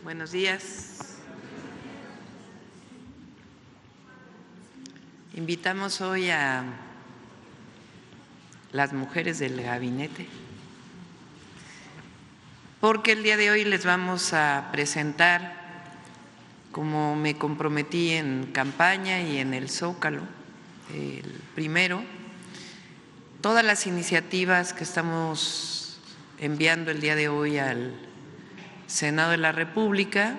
Buenos días. Invitamos hoy a las mujeres del gabinete porque el día de hoy les vamos a presentar, como me comprometí en campaña y en el Zócalo, el primero, todas las iniciativas que estamos enviando el día de hoy al Senado de la República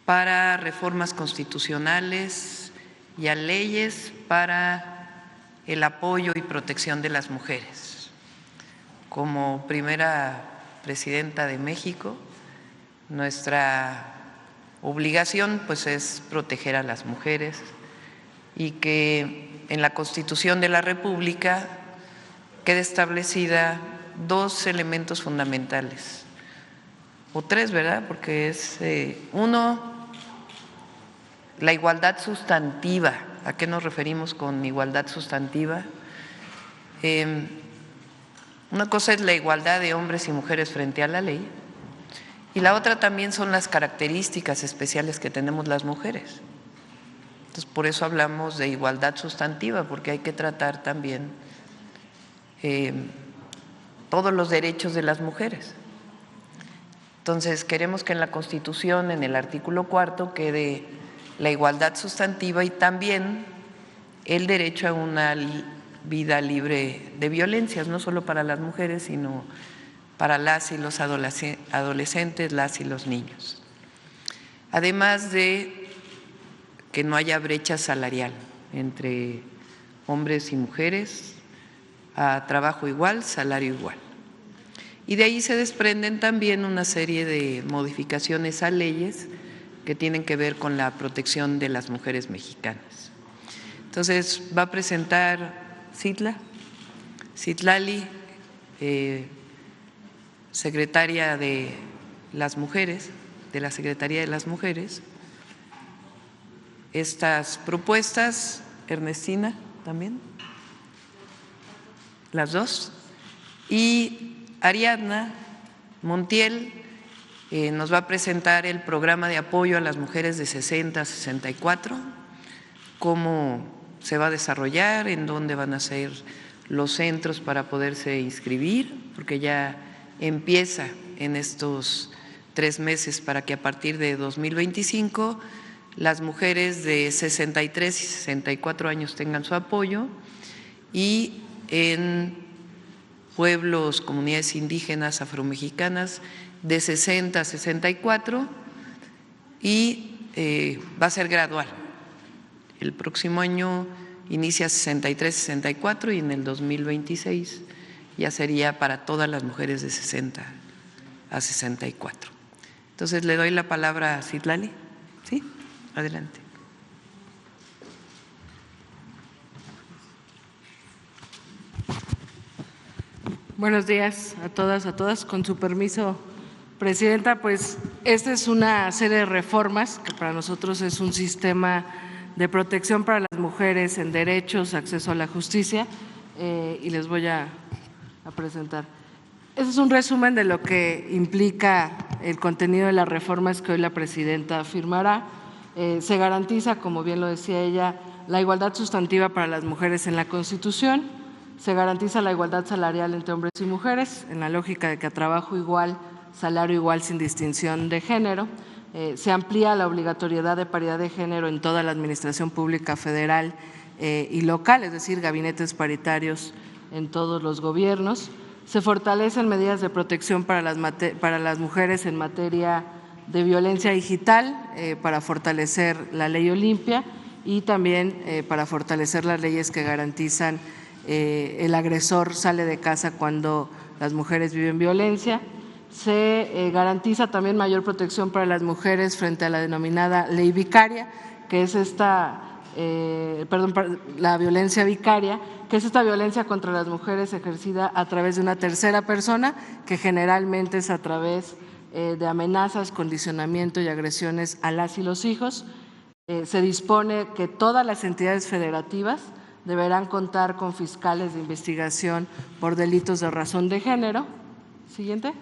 para reformas constitucionales y a leyes para el apoyo y protección de las mujeres. Como primera presidenta de México, nuestra obligación pues es proteger a las mujeres y que en la Constitución de la República quede establecida dos elementos fundamentales, o tres, ¿verdad? Porque es uno, la igualdad sustantiva. ¿A qué nos referimos con igualdad sustantiva? Una cosa es la igualdad de hombres y mujeres frente a la ley y la otra también son las características especiales que tenemos las mujeres. Entonces, por eso hablamos de igualdad sustantiva, porque hay que tratar también todos los derechos de las mujeres. Entonces, queremos que en la Constitución, en el artículo 4, quede la igualdad sustantiva y también el derecho a una vida libre de violencias, no solo para las mujeres, sino para las y los adolescentes, las y los niños. Además de que no haya brecha salarial entre hombres y mujeres, a trabajo igual, salario igual. Y de ahí se desprenden también una serie de modificaciones a leyes que tienen que ver con la protección de las mujeres mexicanas. Entonces, va a presentar Citlali, secretaria de las mujeres, de la Secretaría de las Mujeres, estas propuestas. Ernestina también, las dos, y Ariadna Montiel nos va a presentar el programa de apoyo a las mujeres de 60 a 64, cómo se va a desarrollar, en dónde van a ser los centros para poderse inscribir, porque ya empieza en estos 3 meses para que a partir de 2025 las mujeres de 63 y 64 años tengan su apoyo, y en pueblos, comunidades indígenas afromexicanas de 60 a 64, y va a ser gradual. El próximo año inicia 63, 64 y en el 2026 ya sería para todas las mujeres de 60 a 64. Entonces le doy la palabra a Citlali. ¿Sí? Adelante. Buenos días a todas. Con su permiso, Presidenta, pues esta es una serie de reformas que para nosotros es un sistema de protección para las mujeres en derechos, acceso a la justicia, y les voy a presentar. Ese es un resumen de lo que implica el contenido de las reformas que hoy la Presidenta firmará. Se garantiza, como bien lo decía ella, la igualdad sustantiva para las mujeres en la Constitución. Se garantiza la igualdad salarial entre hombres y mujeres, en la lógica de que a trabajo igual, salario igual sin distinción de género. Se amplía la obligatoriedad de paridad de género en toda la administración pública federal y local, es decir, gabinetes paritarios en todos los gobiernos. Se fortalecen medidas de protección para las mujeres en materia de violencia digital, para fortalecer la ley Olimpia y también para fortalecer las leyes que garantizan el agresor sale de casa cuando las mujeres viven violencia. Se garantiza también mayor protección para las mujeres frente a la denominada ley vicaria, que es la violencia vicaria, que es esta violencia contra las mujeres ejercida a través de una tercera persona, que generalmente es a través de amenazas, condicionamiento y agresiones a las y los hijos. Se dispone que todas las entidades federativas deberán contar con fiscales de investigación por delitos de razón de género. Siguiente.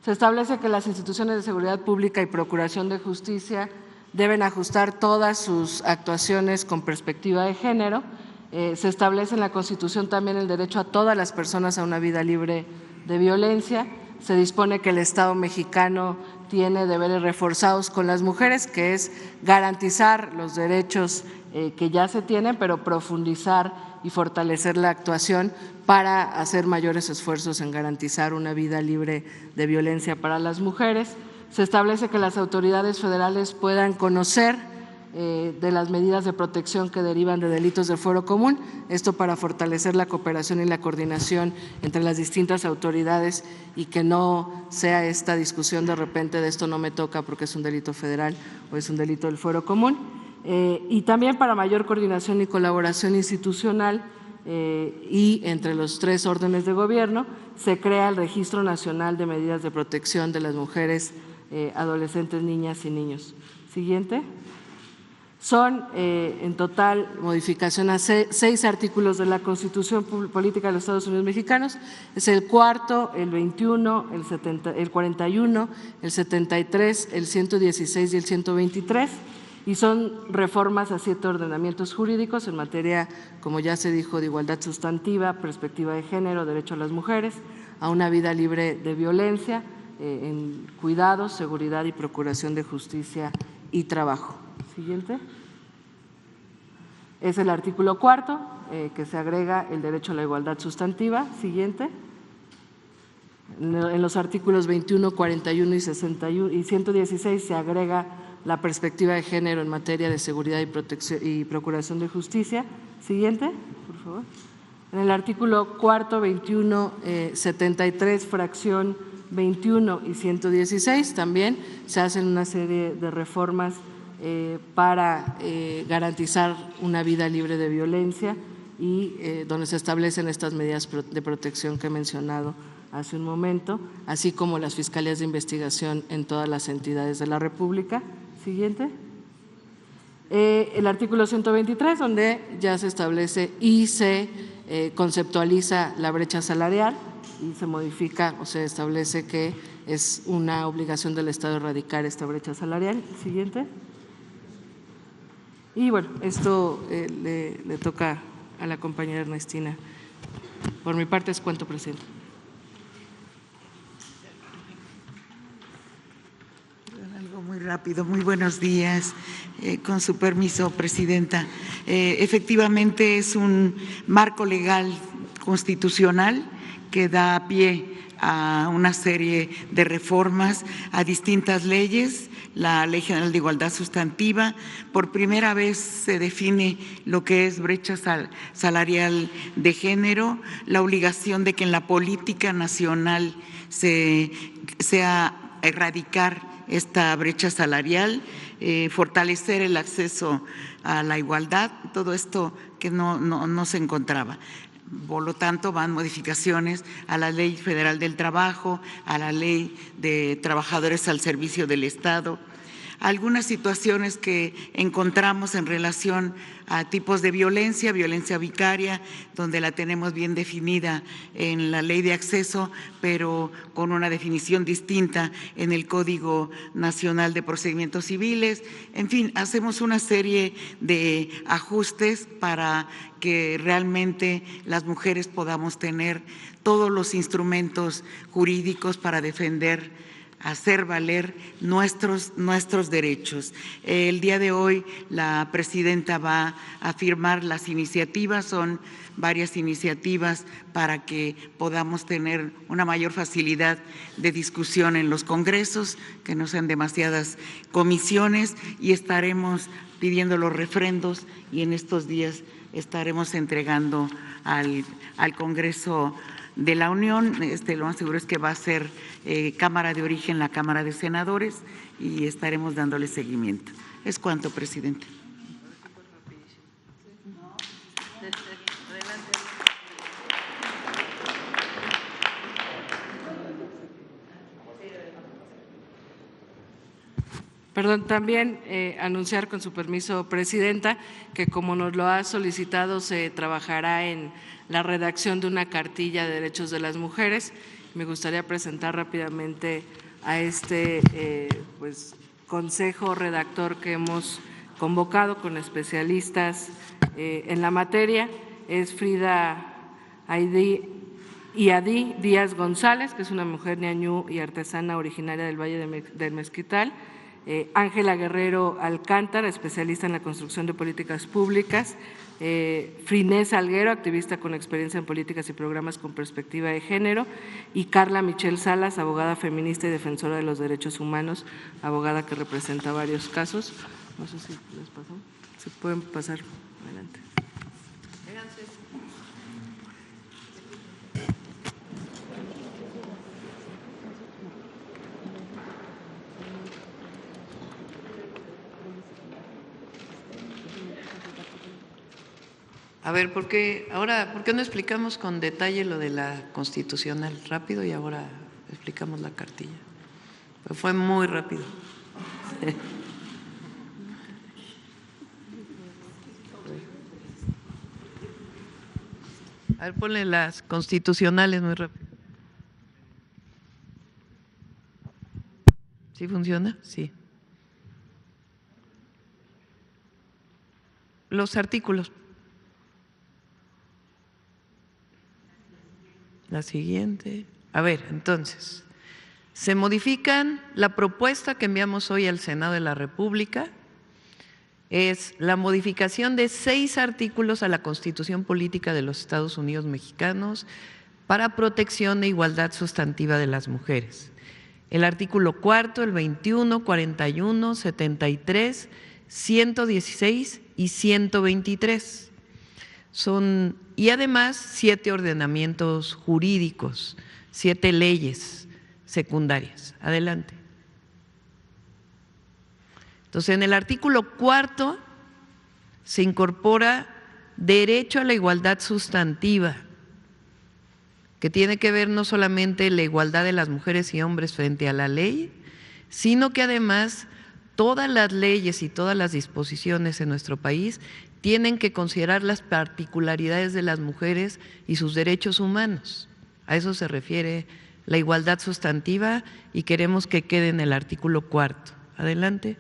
Se establece que las instituciones de seguridad pública y procuración de justicia deben ajustar todas sus actuaciones con perspectiva de género. Se establece en la Constitución también el derecho a todas las personas a una vida libre de violencia. Se dispone que el Estado mexicano tiene deberes reforzados con las mujeres, que es garantizar los derechos que ya se tienen, pero profundizar y fortalecer la actuación para hacer mayores esfuerzos en garantizar una vida libre de violencia para las mujeres. Se establece que las autoridades federales puedan conocer de las medidas de protección que derivan de delitos del fuero común, esto para fortalecer la cooperación y la coordinación entre las distintas autoridades y que no sea esta discusión de repente de esto no me toca porque es un delito federal o es un delito del fuero común. Y también para mayor coordinación y colaboración institucional y entre los 3 órdenes de gobierno se crea el Registro Nacional de Medidas de Protección de las Mujeres, Adolescentes, Niñas y Niños. Siguiente. Son en total modificación a 6 artículos de la Constitución Política de los Estados Unidos Mexicanos, es el 4, el 21, el 41, el 73, el 116 y el 123, y son reformas a 7 ordenamientos jurídicos en materia, como ya se dijo, de igualdad sustantiva, perspectiva de género, derecho a las mujeres, a una vida libre de violencia, en cuidados, seguridad y procuración de justicia y trabajo. Siguiente. Es el artículo 4, que se agrega el derecho a la igualdad sustantiva. Siguiente. En los artículos 21, 41 y 61 y 116 se agrega la perspectiva de género en materia de seguridad y protección y procuración de justicia. Siguiente, por favor. En el artículo 4, 21, 73, fracción 21 y 116 también se hacen una serie de reformas para garantizar una vida libre de violencia y donde se establecen estas medidas de protección que he mencionado hace un momento, así como las fiscalías de investigación en todas las entidades de la República. Siguiente. El artículo 123, donde ya se establece y se conceptualiza la brecha salarial y se modifica o se establece que es una obligación del Estado erradicar esta brecha salarial. Siguiente. Y bueno, esto le toca a la compañera Ernestina. Por mi parte es cuanto, presidente. Algo muy rápido. Muy buenos días. Con su permiso, presidenta. Efectivamente es un marco legal constitucional que da pie a una serie de reformas a distintas leyes. La Ley General de Igualdad Sustantiva, por primera vez se define lo que es brecha salarial de género, la obligación de que en la política nacional sea erradicar esta brecha salarial, fortalecer el acceso a la igualdad, todo esto que no se encontraba. Por lo tanto, van modificaciones a la Ley Federal del Trabajo, a la Ley de Trabajadores al Servicio del Estado, algunas situaciones que encontramos en relación a tipos de violencia, violencia vicaria, donde la tenemos bien definida en la Ley de Acceso, pero con una definición distinta en el Código Nacional de Procedimientos Civiles. En fin, hacemos una serie de ajustes para que realmente las mujeres podamos tener todos los instrumentos jurídicos para defender, hacer valer nuestros derechos. El día de hoy la presidenta va a firmar las iniciativas, son varias iniciativas para que podamos tener una mayor facilidad de discusión en los congresos, que no sean demasiadas comisiones, y estaremos pidiendo los refrendos y en estos días estaremos entregando al Congreso de la Unión. Lo más seguro es que va a ser Cámara de Origen la Cámara de Senadores y estaremos dándole seguimiento. Es cuanto, presidente. Perdón, también anunciar con su permiso, presidenta, que como nos lo ha solicitado, se trabajará en la redacción de una cartilla de derechos de las mujeres me gustaría presentar rápidamente a este pues, consejo redactor que hemos convocado con especialistas en la materia. Es Frida Iadí Díaz González, que es una mujer ñañú y artesana originaria del Valle del Mezquital. Ángela Guerrero Alcántara, especialista en la construcción de políticas públicas. Frinés Alguero, activista con experiencia en políticas y programas con perspectiva de género, y Carla Michelle Salas, abogada feminista y defensora de los derechos humanos, abogada que representa varios casos. No sé si les pasó, se pueden pasar adelante. A ver, ¿por qué no explicamos con detalle lo de la constitucional rápido y ahora explicamos la cartilla? Pero fue muy rápido. A ver, ponle las constitucionales muy rápido. ¿Sí funciona? Sí. Los artículos. La siguiente. A ver, entonces, se modifican la propuesta que enviamos hoy al Senado de la República, es la modificación de 6 artículos a la Constitución Política de los Estados Unidos Mexicanos para protección e igualdad sustantiva de las mujeres. El artículo 4, el 21, 41, 73, 116 y 123. Y además 7 ordenamientos jurídicos, 7 leyes secundarias. Adelante. Entonces, en el artículo 4 se incorpora derecho a la igualdad sustantiva, que tiene que ver no solamente la igualdad de las mujeres y hombres frente a la ley, sino que además todas las leyes y todas las disposiciones en nuestro país tienen que considerar las particularidades de las mujeres y sus derechos humanos. A eso se refiere la igualdad sustantiva y queremos que quede en el artículo 4. Adelante.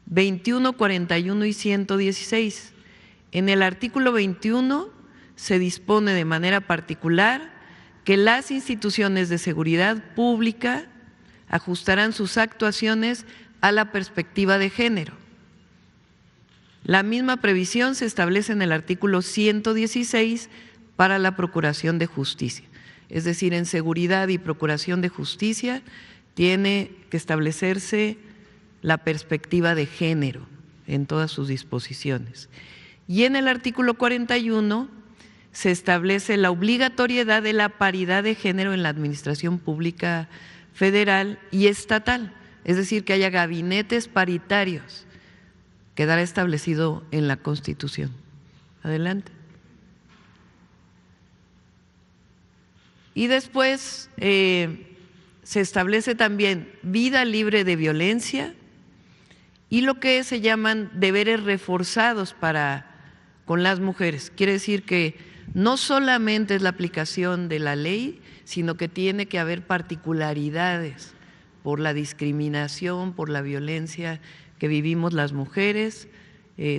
21, 41 y 116. En el artículo 21 se dispone de manera particular que las instituciones de seguridad pública ajustarán sus actuaciones a la perspectiva de género. La misma previsión se establece en el artículo 116 para la Procuración de Justicia. Es decir, en seguridad y procuración de justicia tiene que establecerse la perspectiva de género en todas sus disposiciones. Y en el artículo 41 se establece la obligatoriedad de la paridad de género en la administración pública federal y estatal, es decir, que haya gabinetes paritarios. Quedará establecido en la Constitución. Adelante. Y después se establece también vida libre de violencia y lo que se llaman deberes reforzados con las mujeres. Quiere decir que no solamente es la aplicación de la ley, sino que tiene que haber particularidades por la discriminación, por la violencia que vivimos las mujeres,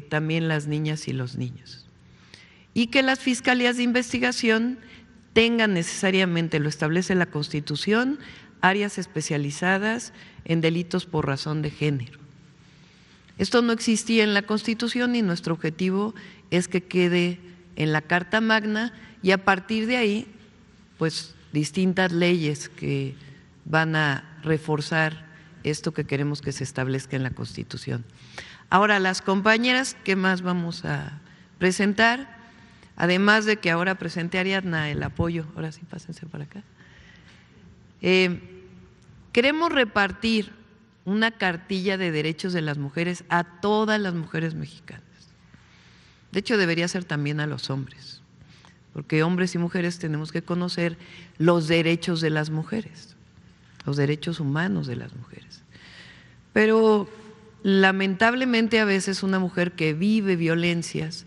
también las niñas y los niños. Y que las fiscalías de investigación tengan necesariamente, lo establece la Constitución, áreas especializadas en delitos por razón de género. Esto no existía en la Constitución y nuestro objetivo es que quede en la Carta Magna y a partir de ahí, pues distintas leyes que van a reforzar esto que queremos que se establezca en la Constitución. Ahora, las compañeras, ¿qué más vamos a presentar? Además de que ahora presente Ariadna el apoyo, ahora sí pásense para acá. Queremos repartir una cartilla de derechos de las mujeres a todas las mujeres mexicanas. De hecho, debería ser también a los hombres, porque hombres y mujeres tenemos que conocer los derechos de las mujeres, los derechos humanos de las mujeres. Pero lamentablemente a veces una mujer que vive violencias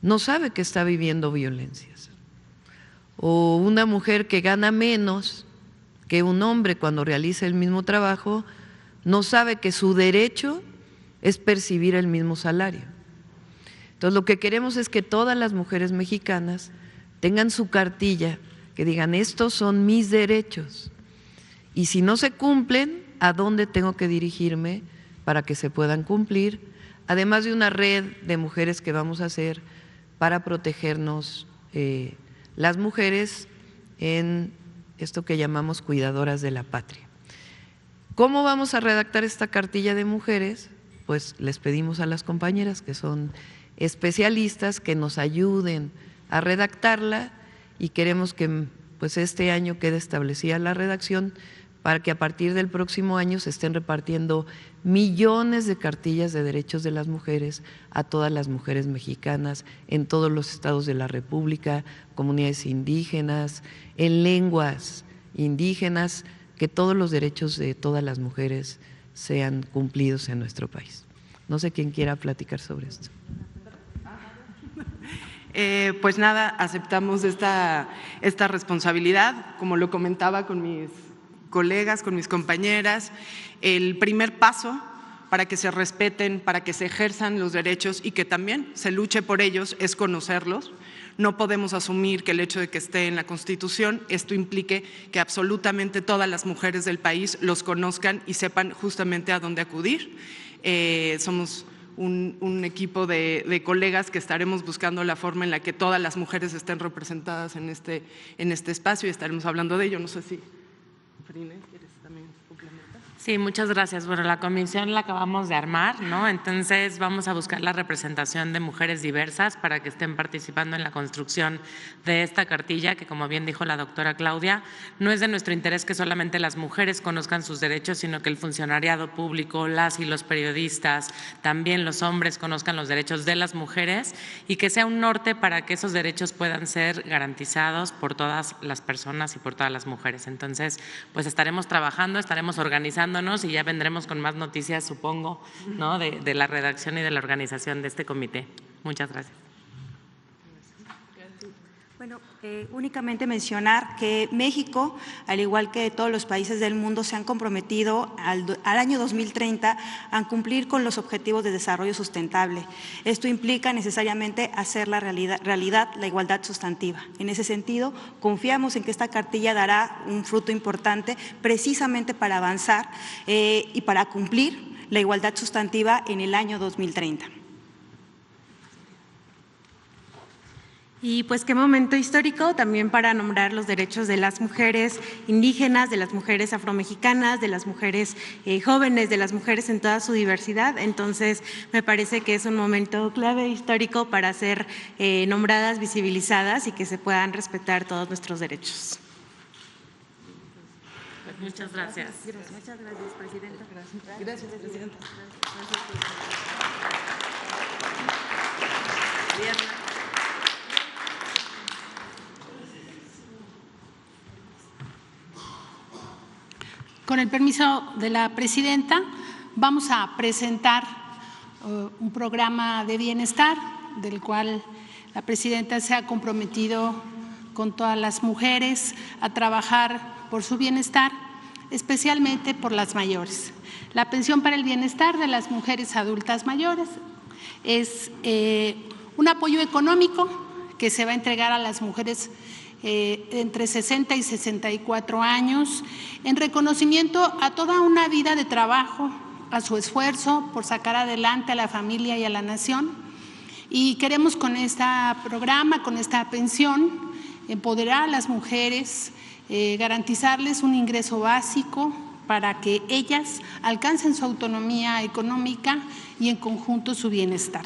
no sabe que está viviendo violencias o una mujer que gana menos que un hombre cuando realiza el mismo trabajo, no sabe que su derecho es percibir el mismo salario. Entonces, lo que queremos es que todas las mujeres mexicanas tengan su cartilla, que digan, estos son mis derechos, y si no se cumplen, ¿a dónde tengo que dirigirme para que se puedan cumplir? Además de una red de mujeres que vamos a hacer para protegernos las mujeres en esto que llamamos cuidadoras de la patria. ¿Cómo vamos a redactar esta cartilla de mujeres? Pues les pedimos a las compañeras que son especialistas que nos ayuden a redactarla, y queremos que pues este año quede establecida la redacción para que a partir del próximo año se estén repartiendo millones de cartillas de derechos de las mujeres a todas las mujeres mexicanas en todos los estados de la República, comunidades indígenas, en lenguas indígenas, que todos los derechos de todas las mujeres sean cumplidos en nuestro país. No sé quién quiera platicar sobre esto. Pues nada, aceptamos esta responsabilidad, como lo comentaba con mis colegas, con mis compañeras. El primer paso para que se respeten, para que se ejerzan los derechos y que también se luche por ellos es conocerlos. No podemos asumir que el hecho de que esté en la Constitución esto implique que absolutamente todas las mujeres del país los conozcan y sepan justamente a dónde acudir. Somos un equipo de colegas que estaremos buscando la forma en la que todas las mujeres estén representadas en este espacio, y estaremos hablando de ello. No sé si Frine, ¿quieres también complementar? Sí, muchas gracias. Bueno, la comisión la acabamos de armar, ¿no? Entonces vamos a buscar la representación de mujeres diversas para que estén participando en la construcción de esta cartilla, que como bien dijo la doctora Claudia, no es de nuestro interés que solamente las mujeres conozcan sus derechos, sino que el funcionariado público, las y los periodistas, también los hombres conozcan los derechos de las mujeres, y que sea un norte para que esos derechos puedan ser garantizados por todas las personas y por todas las mujeres. Entonces, pues estaremos trabajando, estaremos organizándonos y ya vendremos con más noticias, supongo, ¿no? de la redacción y de la organización de este comité. Muchas gracias. Bueno, únicamente mencionar que México, al igual que todos los países del mundo, se han comprometido al año 2030 a cumplir con los objetivos de desarrollo sustentable. Esto implica necesariamente hacer la realidad la igualdad sustantiva. En ese sentido, confiamos en que esta cartilla dará un fruto importante precisamente para avanzar y para cumplir la igualdad sustantiva en el año 2030. Y pues qué momento histórico también para nombrar los derechos de las mujeres indígenas, de las mujeres afromexicanas, de las mujeres jóvenes, de las mujeres en toda su diversidad. Entonces me parece que es un momento clave histórico para ser nombradas, visibilizadas y que se puedan respetar todos nuestros derechos. Muchas gracias. Muchas gracias, Presidenta. Gracias, Presidenta. Con el permiso de la presidenta, vamos a presentar un programa de bienestar del cual la presidenta se ha comprometido con todas las mujeres a trabajar por su bienestar, especialmente por las mayores. La pensión para el bienestar de las mujeres adultas mayores es un apoyo económico que se va a entregar a las mujeres entre 60 y 64 años, en reconocimiento a toda una vida de trabajo, a su esfuerzo por sacar adelante a la familia y a la nación. Y queremos con este programa, con esta pensión, empoderar a las mujeres, garantizarles un ingreso básico para que ellas alcancen su autonomía económica y en conjunto su bienestar.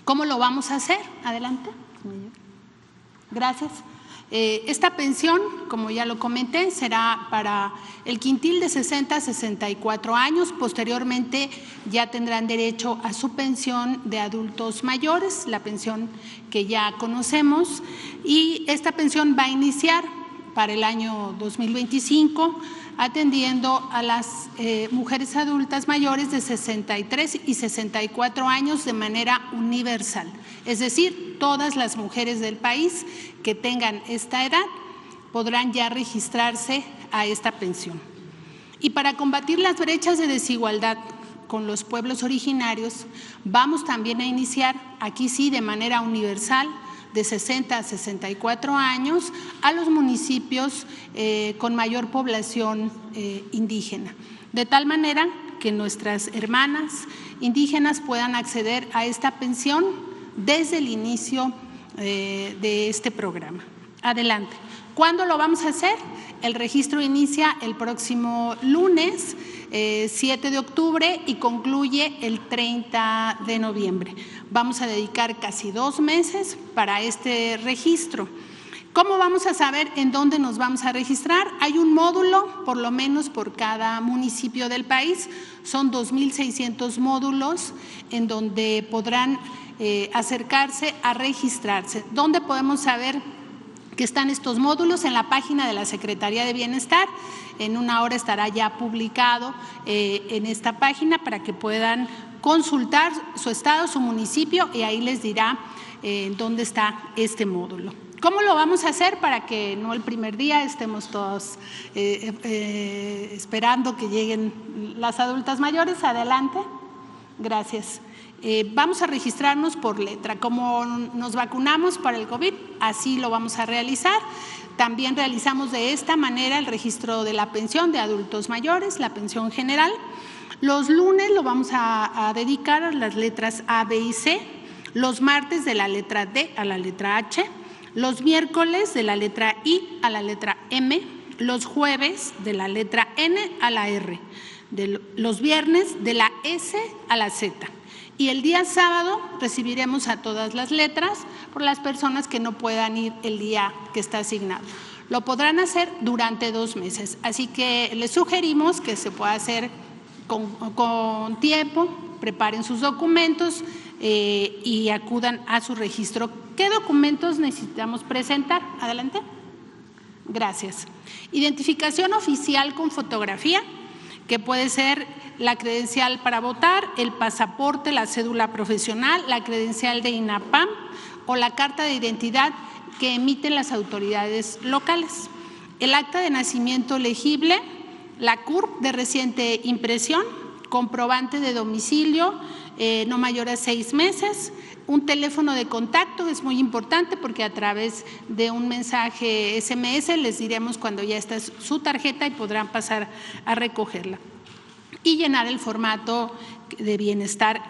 ¿Cómo lo vamos a hacer? Adelante. Gracias. Esta pensión, como ya lo comenté, será para el quintil de 60 a 64 años. Posteriormente ya tendrán derecho a su pensión de adultos mayores, la pensión que ya conocemos, y esta pensión va a iniciar para el año 2025 atendiendo a las mujeres adultas mayores de 63 y 64 años de manera universal. Es decir, todas las mujeres del país que tengan esta edad podrán ya registrarse a esta pensión. Y para combatir las brechas de desigualdad con los pueblos originarios, vamos también a iniciar, aquí sí de manera universal, de 60 a 64 años, a los municipios con mayor población indígena, de tal manera que nuestras hermanas indígenas puedan acceder a esta pensión desde el inicio de este programa. Adelante. ¿Cuándo lo vamos a hacer? El registro inicia el próximo lunes 7 de octubre y concluye el 30 de noviembre. Vamos a dedicar casi 2 meses para este registro. ¿Cómo vamos a saber en dónde nos vamos a registrar? Hay un módulo, por lo menos por cada municipio del país. Son 2.600 módulos en donde podrán acercarse a registrarse. ¿Dónde podemos saber que están estos módulos? En la página de la Secretaría de Bienestar. En una hora estará ya publicado en esta página para que puedan consultar su estado, su municipio, y ahí les dirá dónde está este módulo. ¿Cómo lo vamos a hacer para que no el primer día estemos todos esperando que lleguen las adultas mayores? Adelante. Gracias. Vamos a registrarnos por letra. Como nos vacunamos para el COVID, así lo vamos a realizar. También realizamos de esta manera el registro de la pensión de adultos mayores, la pensión general. Los lunes lo vamos a dedicar a las letras A, B y C, los martes de la letra D a la letra H, los miércoles de la letra I a la letra M, los jueves de la letra N a la R, los viernes de la S a la Z. Y el día sábado recibiremos a todas las letras por las personas que no puedan ir el día que está asignado. Lo podrán hacer durante 2 meses, así que les sugerimos que se pueda hacer con tiempo, preparen sus documentos y acudan a su registro. ¿Qué documentos necesitamos presentar? Adelante. Gracias. Identificación oficial con fotografía, que puede ser la credencial para votar, el pasaporte, la cédula profesional, la credencial de INAPAM o la carta de identidad que emiten las autoridades locales, el acta de nacimiento legible, la CURP de reciente impresión, comprobante de domicilio no mayor a 6 meses, un teléfono de contacto, es muy importante porque a través de un mensaje SMS les diremos cuando ya está su tarjeta y podrán pasar a recogerla. Y llenar el formato de bienestar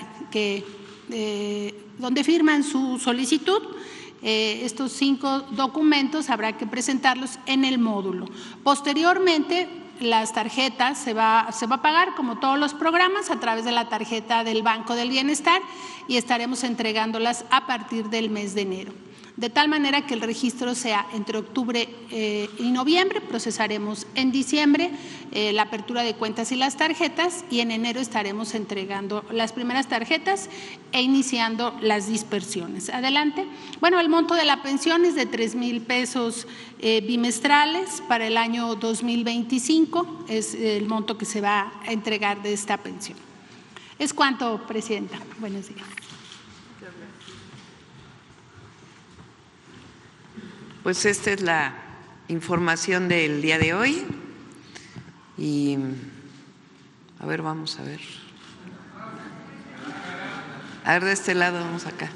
donde firman su solicitud. Estos 5 documentos habrá que presentarlos en el módulo. Posteriormente, las tarjetas se va a pagar como todos los programas a través de la tarjeta del Banco del Bienestar y estaremos entregándolas a partir del mes de enero. De tal manera que el registro sea entre octubre y noviembre, procesaremos en diciembre la apertura de cuentas y las tarjetas y en enero estaremos entregando las primeras tarjetas e iniciando las dispersiones. Adelante. Bueno, el monto de la pensión es de 3,000 pesos bimestrales para el año 2025, es el monto que se va a entregar de esta pensión. ¿Es cuánto, Presidenta? Buenos días. Pues esta es la información del día de hoy y a ver, vamos a ver. A ver, de este lado, vamos acá.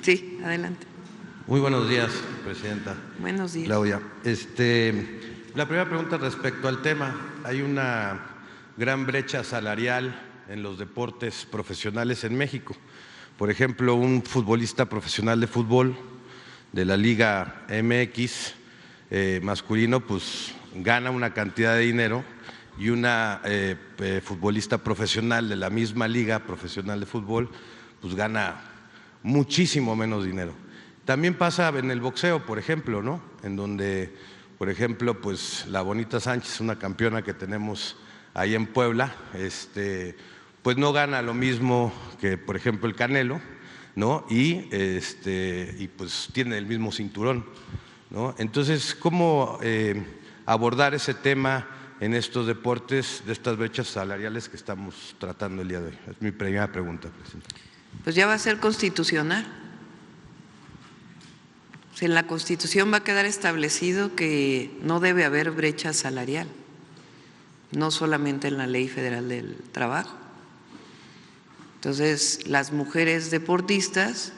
Sí, adelante. Muy buenos días, Presidenta. Buenos días. Claudia. La primera pregunta respecto al tema. Hay una gran brecha salarial en los deportes profesionales en México. Por ejemplo, un futbolista profesional de fútbol de la Liga MX masculino, pues gana una cantidad de dinero y una futbolista profesional de la misma liga profesional de fútbol, pues gana muchísimo menos dinero. También pasa en el boxeo, por ejemplo, ¿no? En donde, por ejemplo, pues la Bonita Sánchez, una campeona que tenemos ahí en Puebla, pues no gana lo mismo que, por ejemplo, el Canelo, ¿no? Y pues tiene el mismo cinturón. ¿no? Entonces, ¿cómo abordar ese tema en estos deportes de estas brechas salariales que estamos tratando el día de hoy? Es mi primera pregunta, presidenta. Pues ya va a ser constitucional. En la Constitución va a quedar establecido que no debe haber brecha salarial, no solamente en la Ley Federal del Trabajo. Entonces, las mujeres deportistas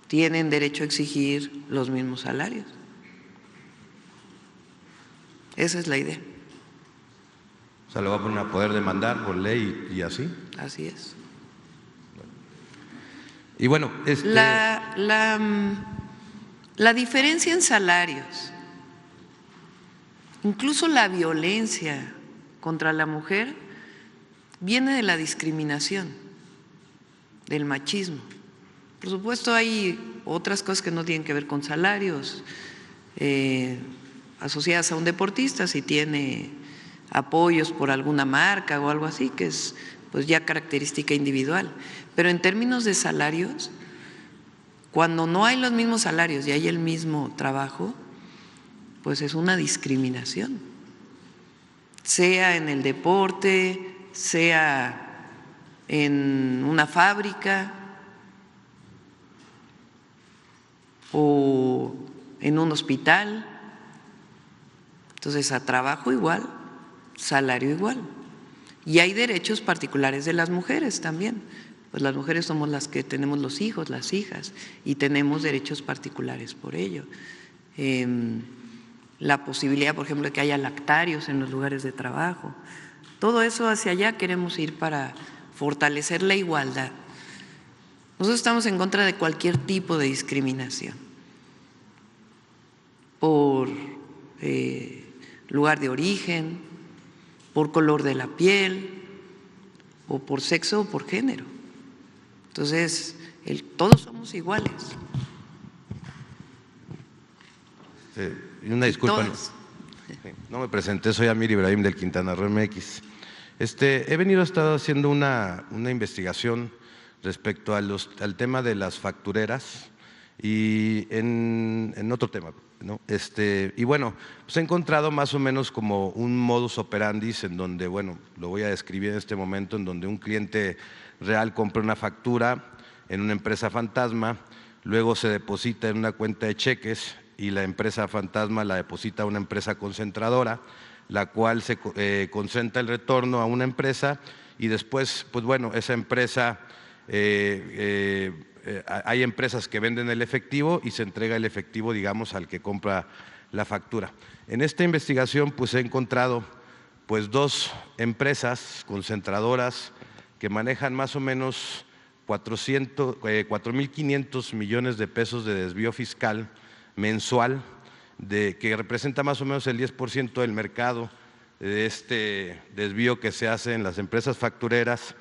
tienen derecho a exigir los mismos salarios. Esa es la idea. O sea, lo van a poder demandar por ley y así. Así es. Y bueno, la diferencia en salarios, incluso la violencia contra la mujer, viene de la discriminación, del machismo. Por supuesto, hay otras cosas que no tienen que ver con salarios, asociadas a un deportista, si tiene apoyos por alguna marca o algo así, que es pues ya característica individual. Pero en términos de salarios, cuando no hay los mismos salarios y hay el mismo trabajo, pues es una discriminación, sea en el deporte, sea en una fábrica o en un hospital. Entonces, a trabajo igual, salario igual. Y hay derechos particulares de las mujeres también. Pues las mujeres somos las que tenemos los hijos, las hijas, y tenemos derechos particulares por ello. La posibilidad, por ejemplo, de que haya lactarios en los lugares de trabajo. Todo eso hacia allá queremos ir para fortalecer la igualdad. Nosotros estamos en contra de cualquier tipo de discriminación por lugar de origen, por color de la piel, o por sexo o por género. Entonces, todos somos iguales. Y una disculpa, no me presenté, soy Amir Ibrahim del Quintana Roo MX. He estado haciendo una investigación respecto al tema de las factureras y en otro tema, ¿no? Y bueno, pues he encontrado más o menos como un modus operandi en donde, bueno, lo voy a describir en este momento, en donde un cliente real compra una factura en una empresa fantasma, luego se deposita en una cuenta de cheques y la empresa fantasma la deposita a una empresa concentradora, la cual se concentra el retorno a una empresa y después, pues bueno, esa empresa, hay empresas que venden el efectivo y se entrega el efectivo, digamos, al que compra la factura. En esta investigación, pues he encontrado pues 2 empresas concentradoras que manejan más o menos 4.500 millones de pesos de desvío fiscal mensual, que representa más o menos el 10% del mercado de este desvío que se hace en las empresas factureras.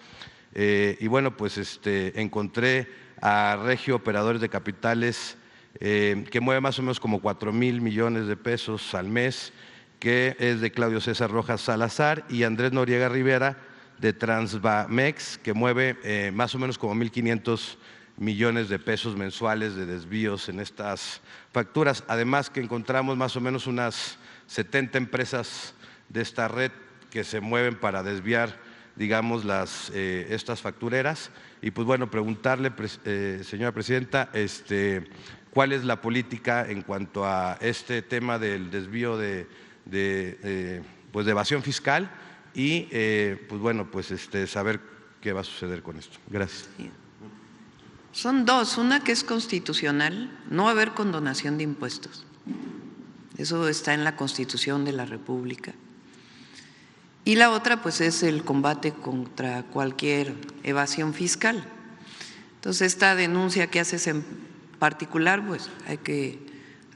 Y bueno, pues encontré a Regio Operadores de Capitales, que mueve más o menos como 4.000 millones de pesos al mes, que es de Claudio César Rojas Salazar, y Andrés Noriega Rivera de Transbamex, que mueve más o menos como 1.500 millones de pesos mensuales de desvíos en estas facturas. Además que encontramos más o menos unas 70 empresas de esta red que se mueven para desviar, digamos, estas factureras. Y pues bueno, preguntarle, señora presidenta, ¿cuál es la política en cuanto a este tema del desvío de evasión fiscal? Y pues bueno, pues saber qué va a suceder con esto. Gracias. Son 2, una que es constitucional, no va a haber condonación de impuestos. Eso está en la Constitución de la República. Y la otra, pues, es el combate contra cualquier evasión fiscal. Entonces, esta denuncia que haces en particular, pues, hay que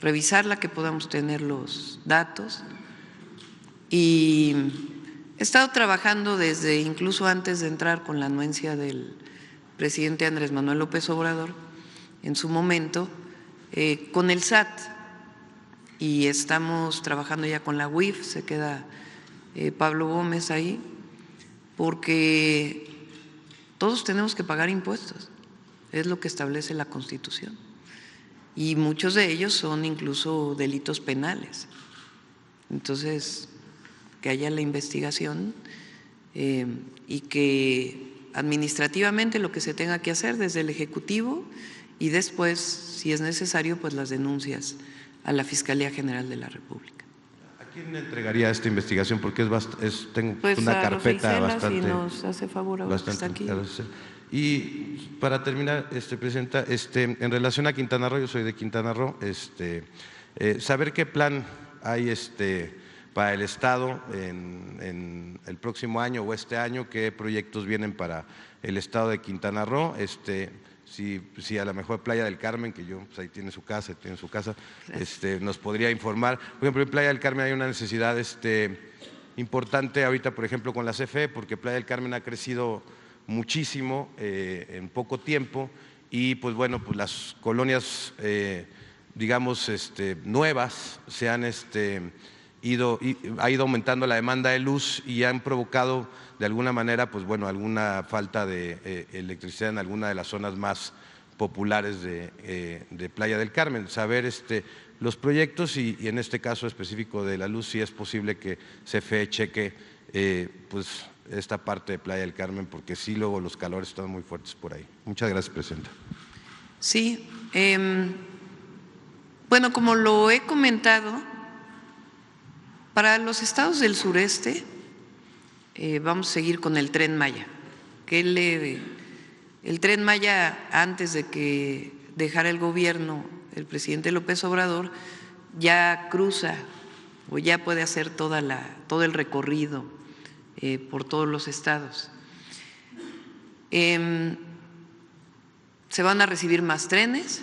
revisarla, que podamos tener los datos. Y he estado trabajando desde incluso antes de entrar con la anuencia del presidente Andrés Manuel López Obrador, en su momento, con el SAT. Y estamos trabajando ya con la UIF, se queda Pablo Gómez ahí, porque todos tenemos que pagar impuestos, es lo que establece la Constitución. y muchos de ellos son incluso delitos penales. Entonces, que haya la investigación y que administrativamente lo que se tenga que hacer desde el Ejecutivo y después, si es necesario, pues las denuncias a la Fiscalía General de la República. ¿A quién entregaría esta investigación? Porque tengo pues una carpeta bastante… Si nos hace favor ahora que está aquí. Y para terminar, Presidenta, en relación a Quintana Roo, yo soy de Quintana Roo, saber qué plan hay para el Estado en el próximo año o este año, qué proyectos vienen para el Estado de Quintana Roo, si a lo mejor Playa del Carmen, que pues ahí tiene su casa, nos podría informar. Por ejemplo, en Playa del Carmen hay una necesidad importante ahorita, por ejemplo, con la CFE, porque Playa del Carmen ha crecido muchísimo en poco tiempo y pues bueno, pues las colonias digamos nuevas se han ha ido aumentando la demanda de luz y han provocado de alguna manera pues bueno, alguna falta de electricidad en alguna de las zonas más populares de Playa del Carmen. Saber los proyectos y en este caso específico de la luz, si es posible que CFE cheque pues esta parte de Playa del Carmen, porque sí, luego los calores están muy fuertes por ahí. Muchas gracias, Presidenta. Sí, bueno, como lo he comentado, para los estados del sureste vamos a seguir con el Tren Maya, que el Tren Maya, antes de que dejara el gobierno el presidente López Obrador, ya cruza o ya puede hacer todo el recorrido por todos los estados. Se van a recibir más trenes,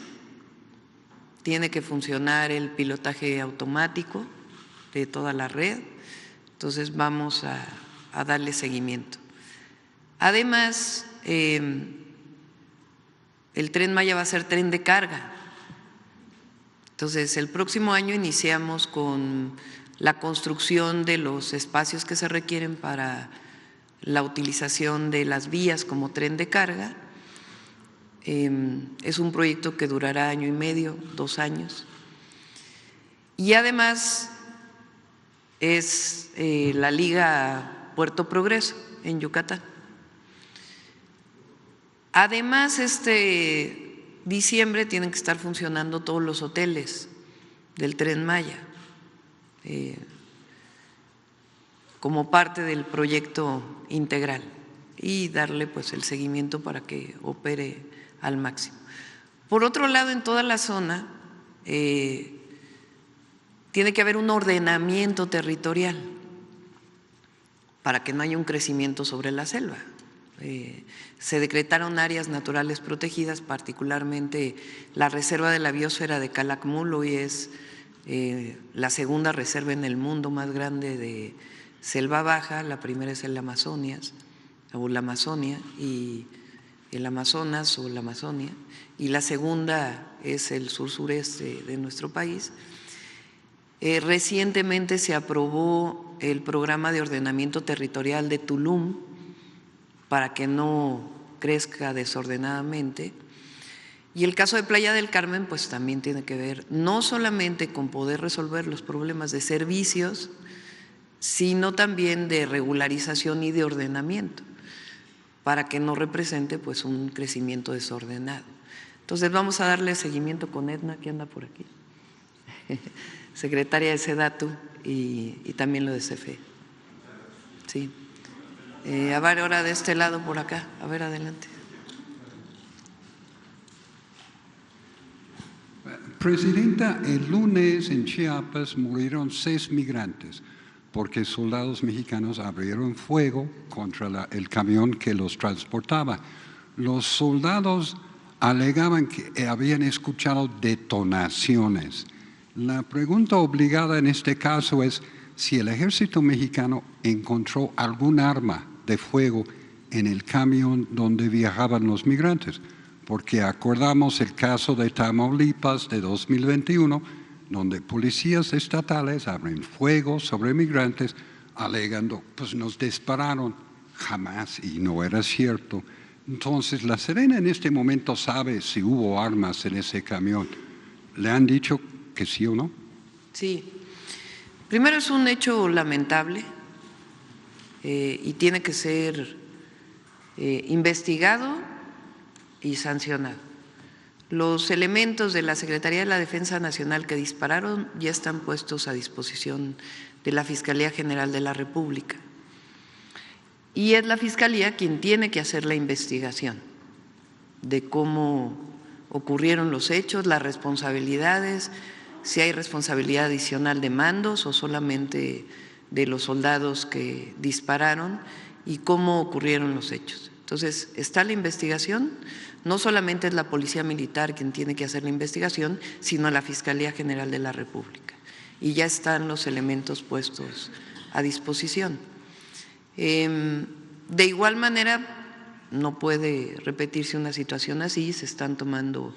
tiene que funcionar el pilotaje automático de toda la red, entonces vamos a darle seguimiento. Además, el Tren Maya va a ser tren de carga, entonces el próximo año iniciamos con la construcción de los espacios que se requieren para la utilización de las vías como tren de carga. Es un proyecto que durará año y medio, 2 años. Y además es la Liga Puerto Progreso en Yucatán. Además, diciembre tienen que estar funcionando todos los hoteles del Tren Maya como parte del proyecto integral y darle pues el seguimiento para que opere al máximo. Por otro lado, en toda la zona tiene que haber un ordenamiento territorial para que no haya un crecimiento sobre la selva. Se decretaron áreas naturales protegidas, particularmente la Reserva de la Biosfera de Calakmul, hoy es la segunda reserva en el mundo más grande de selva baja, la primera es el Amazonas o la Amazonia y el Amazonas o la Amazonia, y la segunda es el sur-sureste de nuestro país. Recientemente se aprobó el programa de ordenamiento territorial de Tulum para que no crezca desordenadamente. Y el caso de Playa del Carmen pues también tiene que ver no solamente con poder resolver los problemas de servicios, sino también de regularización y de ordenamiento, para que no represente pues un crecimiento desordenado. Entonces vamos a darle seguimiento con Edna, que anda por aquí, secretaria de SEDATU, y también lo de CFE. Sí. A ver, ahora de este lado por acá, a ver, adelante. Presidenta, el lunes en Chiapas murieron 6 migrantes porque soldados mexicanos abrieron fuego contra el camión que los transportaba. Los soldados alegaban que habían escuchado detonaciones. La pregunta obligada en este caso es si el ejército mexicano encontró algún arma de fuego en el camión donde viajaban los migrantes, porque acordamos el caso de Tamaulipas de 2021, donde policías estatales abren fuego sobre migrantes alegando, pues nos dispararon, jamás, y no era cierto. Entonces, la Sedena en este momento sabe si hubo armas en ese camión. ¿Le han dicho que sí o no? Sí. Primero, es un hecho lamentable y tiene que ser investigado y sancionado. Los elementos de la Secretaría de la Defensa Nacional que dispararon ya están puestos a disposición de la Fiscalía General de la República. Y es la Fiscalía quien tiene que hacer la investigación de cómo ocurrieron los hechos, las responsabilidades, si hay responsabilidad adicional de mandos o solamente de los soldados que dispararon y cómo ocurrieron los hechos. Entonces, está la investigación, no solamente es la Policía Militar quien tiene que hacer la investigación, sino la Fiscalía General de la República. Y ya están los elementos puestos a disposición. De igual manera, no puede repetirse una situación así, se están tomando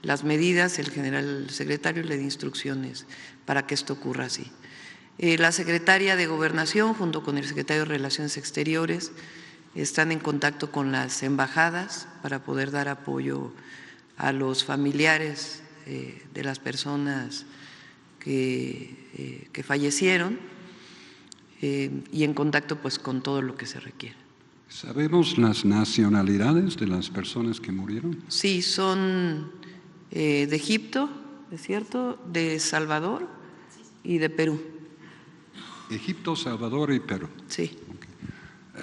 las medidas, el general secretario le da instrucciones para que esto ocurra así. La secretaria de Gobernación, junto con el secretario de Relaciones Exteriores, están en contacto con las embajadas para poder dar apoyo a los familiares de las personas que fallecieron y en contacto pues con todo lo que se requiere. ¿Sabemos las nacionalidades de las personas que murieron? Sí, son de Egipto, ¿es cierto?, de Salvador y de Perú. Egipto, Salvador y Perú. Sí.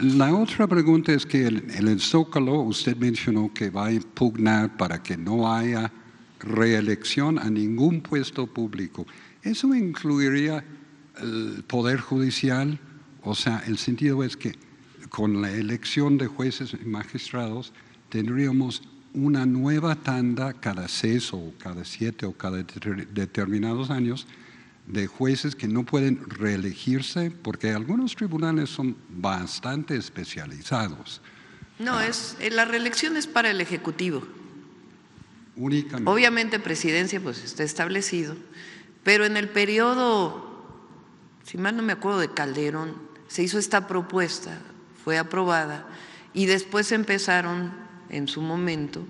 La otra pregunta es que en el Zócalo usted mencionó que va a impugnar para que no haya reelección a ningún puesto público. ¿Eso incluiría el Poder Judicial? O sea, el sentido es que con la elección de jueces y magistrados tendríamos una nueva tanda cada 6 o cada 7 o cada determinados años de jueces que no pueden reelegirse, porque algunos tribunales son bastante especializados. No, la reelección es para el Ejecutivo. Únicamente. Obviamente presidencia pues está establecido, pero en el periodo, si mal no me acuerdo, de Calderón, se hizo esta propuesta, fue aprobada y después empezaron en su momento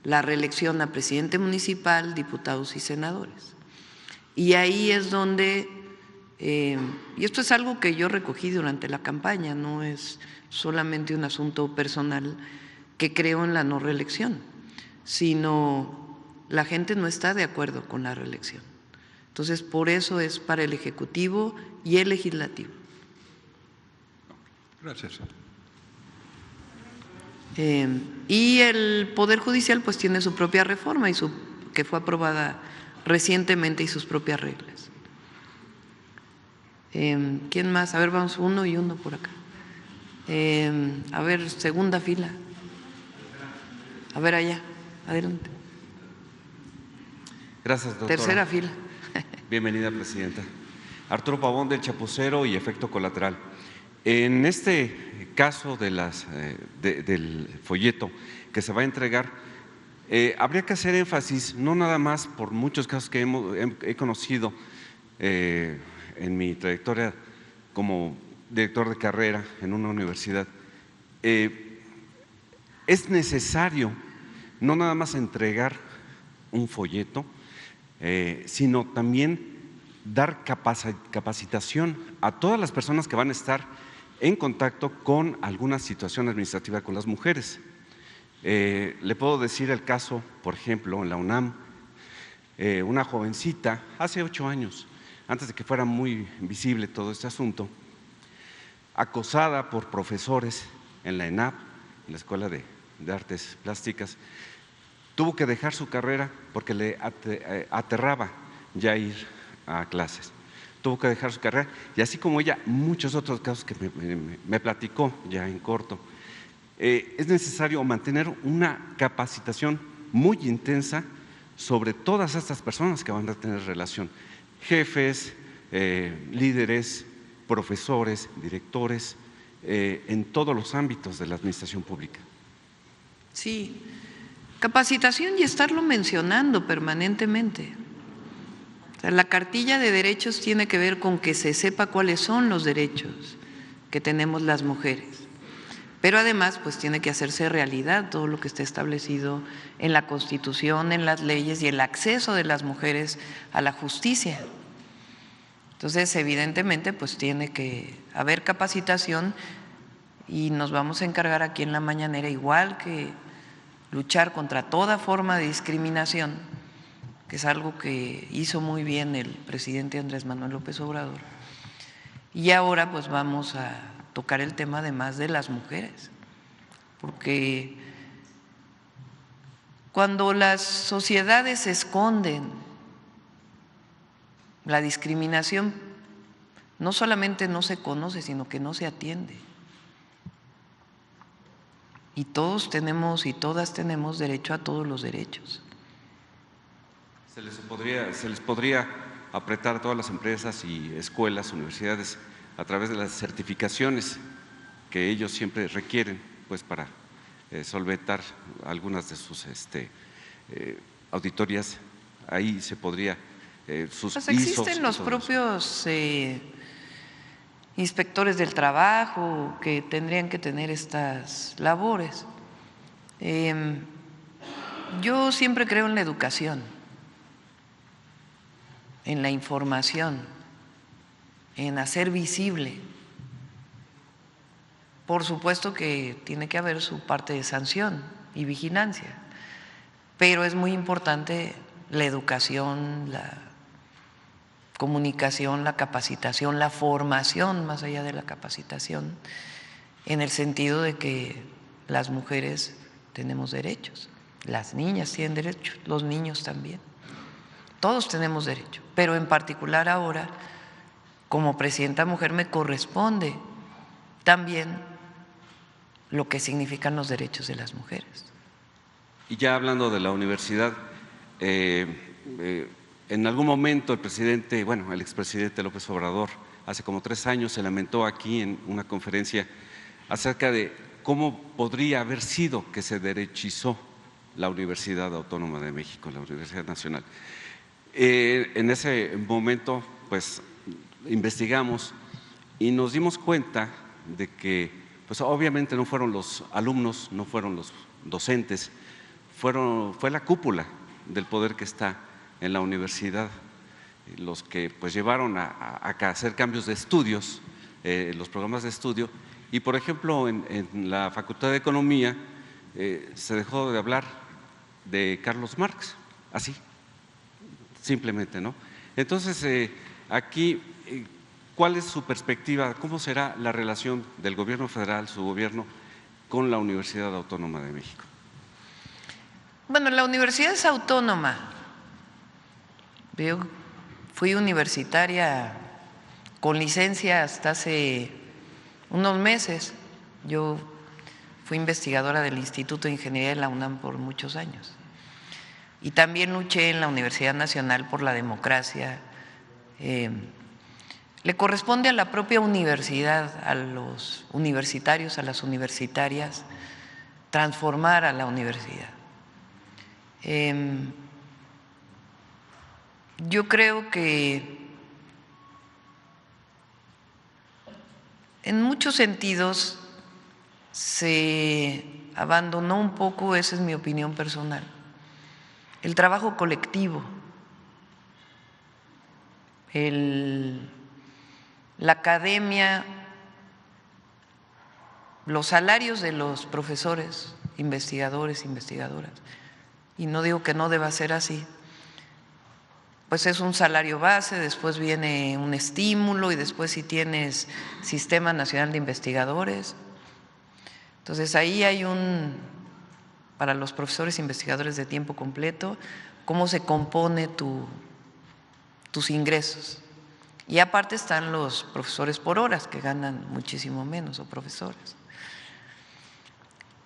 la reelección a presidente municipal, diputados y senadores. Y ahí es donde, y esto es algo que yo recogí durante la campaña, no es solamente un asunto personal que creo en la no reelección, sino la gente no está de acuerdo con la reelección. Entonces, por eso es para el Ejecutivo y el Legislativo. Gracias. Y el Poder Judicial pues tiene su propia reforma que fue aprobada recientemente y sus propias reglas. ¿Quién más? A ver, vamos uno y uno por acá. A ver, segunda fila. A ver allá, adelante. Gracias, doctora. Tercera fila. Bienvenida, presidenta. Arturo Pavón, del Chapucero y Efecto Colateral. En este caso del folleto que se va a entregar, habría que hacer énfasis, no nada más por muchos casos que he conocido en mi trayectoria como director de carrera en una universidad, es necesario no nada más entregar un folleto, sino también dar capacitación a todas las personas que van a estar en contacto con alguna situación administrativa con las mujeres. Le puedo decir el caso, por ejemplo, en la UNAM, una jovencita, hace 8 años, antes de que fuera muy visible todo este asunto, acosada por profesores en la ENAP, en la Escuela de Artes Plásticas, tuvo que dejar su carrera porque le aterraba ya ir a clases. Tuvo que dejar su carrera y así como ella, muchos otros casos que me platicó ya en corto. Es necesario mantener una capacitación muy intensa sobre todas estas personas que van a tener relación, jefes, líderes, profesores, directores, en todos los ámbitos de la administración pública. Sí, capacitación y estarlo mencionando permanentemente. O sea, la cartilla de derechos tiene que ver con que se sepa cuáles son los derechos que tenemos las mujeres. Pero además, pues tiene que hacerse realidad todo lo que está establecido en la Constitución, en las leyes y el acceso de las mujeres a la justicia. Entonces, evidentemente, pues tiene que haber capacitación y nos vamos a encargar aquí en la mañanera, igual que luchar contra toda forma de discriminación, que es algo que hizo muy bien el presidente Andrés Manuel López Obrador. Y ahora pues vamos a tocar el tema además de las mujeres, porque cuando las sociedades esconden la discriminación, no solamente no se conoce, sino que no se atiende. Y todos tenemos y todas tenemos derecho a todos los derechos. Se les podría apretar a todas las empresas y escuelas, universidades, a través de las certificaciones que ellos siempre requieren, pues para solventar algunas de sus auditorías. Ahí se podría sus pues existen los propios inspectores del trabajo que tendrían que tener estas labores. Yo siempre creo en la educación, en la información, en hacer visible. Por supuesto que tiene que haber su parte de sanción y vigilancia, pero es muy importante la educación, la comunicación, la capacitación, la formación más allá de la capacitación, en el sentido de que las mujeres tenemos derechos, las niñas tienen derechos, los niños también, todos tenemos derecho, pero en particular ahora, como presidenta mujer, me corresponde también lo que significan los derechos de las mujeres. Y ya hablando de la universidad, en algún momento el presidente, bueno, el expresidente López Obrador, hace como 3 años se lamentó aquí en una conferencia acerca de cómo podría haber sido que se derechizó la Universidad Autónoma de México, la Universidad Nacional. En ese momento, pues, investigamos y nos dimos cuenta de que, pues, obviamente no fueron los alumnos, no fueron los docentes, fue la cúpula del poder que está en la universidad, los que pues llevaron a hacer cambios de estudios, los programas de estudio, y por ejemplo en la Facultad de Economía se dejó de hablar de Carlos Marx, así, simplemente, ¿no? Entonces, aquí, ¿cuál es su perspectiva? ¿Cómo será la relación del gobierno federal, su gobierno, con la Universidad Autónoma de México? Bueno, la universidad es autónoma. Yo fui universitaria con licencia hasta hace unos meses. Yo fui investigadora del Instituto de Ingeniería de la UNAM por muchos años. Y también luché en la Universidad Nacional por la democracia. Le corresponde a la propia universidad, a los universitarios, a las universitarias, transformar a la universidad. Yo creo que en muchos sentidos se abandonó un poco, esa es mi opinión personal, el trabajo colectivo, la academia, los salarios de los profesores, investigadores, investigadoras, y no digo que no deba ser así, pues es un salario base, después viene un estímulo y después si tienes Sistema Nacional de Investigadores. Entonces ahí hay para los profesores investigadores de tiempo completo, cómo se compone tus ingresos. Y aparte están los profesores por horas, que ganan muchísimo menos, o profesores.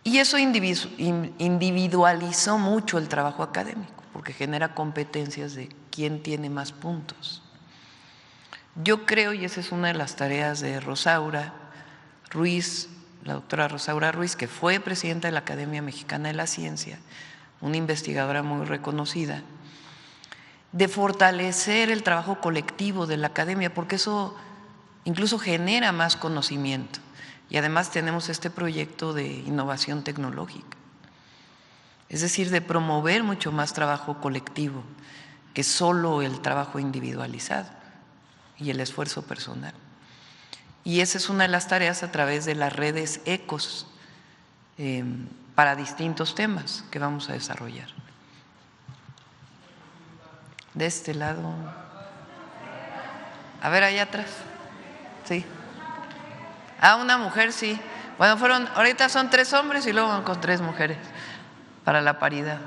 Y eso individualizó mucho el trabajo académico, porque genera competencias de quién tiene más puntos. Yo creo, y esa es una de las tareas de Rosaura Ruiz, la doctora Rosaura Ruiz, que fue presidenta de la Academia Mexicana de la Ciencia, una investigadora muy reconocida, de fortalecer el trabajo colectivo de la academia, porque eso incluso genera más conocimiento. Y además tenemos este proyecto de innovación tecnológica, es decir, de promover mucho más trabajo colectivo que solo el trabajo individualizado y el esfuerzo personal. Y esa es una de las tareas a través de las redes ECOS para distintos temas que vamos a desarrollar. De este lado. A ver, allá atrás. Sí. Una mujer, sí. Bueno, ahorita son 3 hombres y luego van con 3 mujeres para la paridad.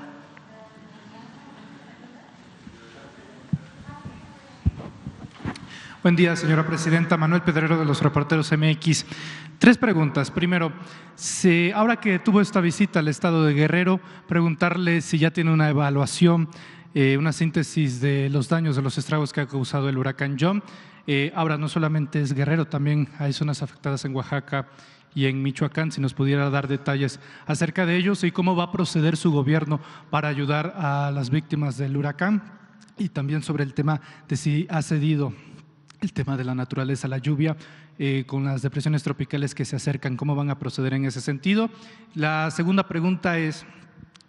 Buen día, señora presidenta. Manuel Pedrero, de los Reporteros MX. 3 preguntas. Primero, ahora que tuvo esta visita al estado de Guerrero, preguntarle si ya tiene una evaluación, una síntesis de los daños, de los estragos que ha causado el huracán John. Ahora no solamente es Guerrero, también hay zonas afectadas en Oaxaca y en Michoacán. Si nos pudiera dar detalles acerca de ellos y cómo va a proceder su gobierno para ayudar a las víctimas del huracán, y también sobre el tema de si ha cedido el tema de la naturaleza, la lluvia, con las depresiones tropicales que se acercan, ¿cómo van a proceder en ese sentido? La segunda pregunta es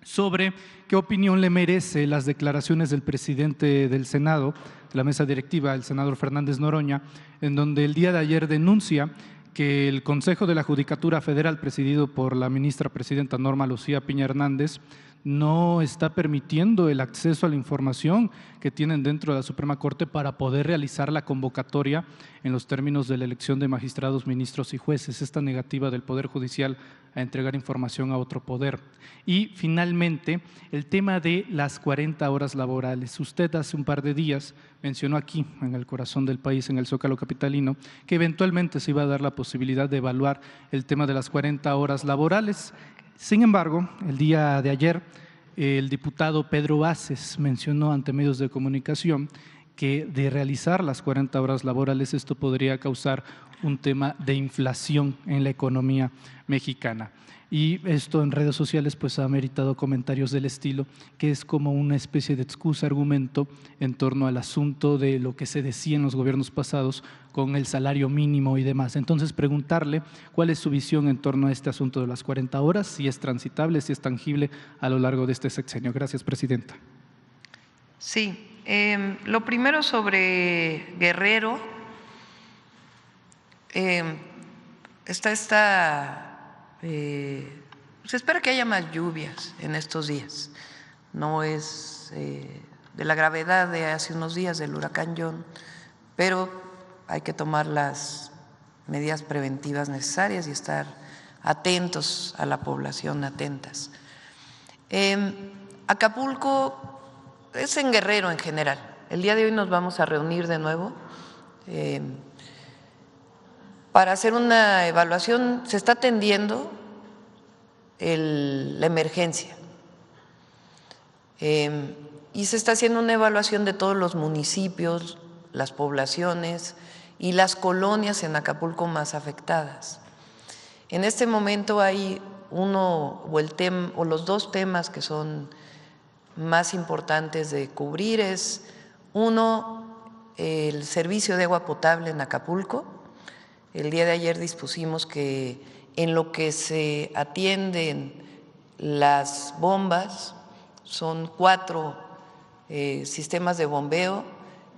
sobre qué opinión le merece las declaraciones del presidente del Senado, de la mesa directiva, el senador Fernández Noroña, en donde el día de ayer denuncia que el Consejo de la Judicatura Federal, presidido por la ministra presidenta Norma Lucía Piña Hernández, no está permitiendo el acceso a la información que tienen dentro de la Suprema Corte para poder realizar la convocatoria en los términos de la elección de magistrados, ministros y jueces, esta negativa del Poder Judicial a entregar información a otro poder. Y finalmente, el tema de las 40 horas laborales. Usted hace un par de días mencionó aquí, en el corazón del país, en el Zócalo capitalino, que eventualmente se iba a dar la posibilidad de evaluar el tema de las 40 horas laborales. Sin embargo, el día de ayer, el diputado Pedro Aces mencionó ante medios de comunicación que de realizar las 40 horas laborales esto podría causar un tema de inflación en la economía mexicana. Y esto en redes sociales pues ha meritado comentarios del estilo que es como una especie de excusa, argumento en torno al asunto de lo que se decía en los gobiernos pasados con el salario mínimo y demás. Entonces preguntarle cuál es su visión en torno a este asunto de las 40 horas, si es transitable, si es tangible a lo largo de este sexenio. Gracias, presidenta. Sí, lo primero sobre Guerrero, se espera que haya más lluvias en estos días. No es de la gravedad de hace unos días del huracán John, pero hay que tomar las medidas preventivas necesarias y estar atentos a la población, atentas. Acapulco es en Guerrero en general. El día de hoy nos vamos a reunir de nuevo para hacer una evaluación. Se está atendiendo la emergencia y se está haciendo una evaluación de todos los municipios, las poblaciones y las colonias en Acapulco más afectadas. En este momento hay los 2 temas que son más importantes de cubrir. Es uno, el servicio de agua potable en Acapulco. El día de ayer dispusimos que en lo que se atienden las bombas, son 4 sistemas de bombeo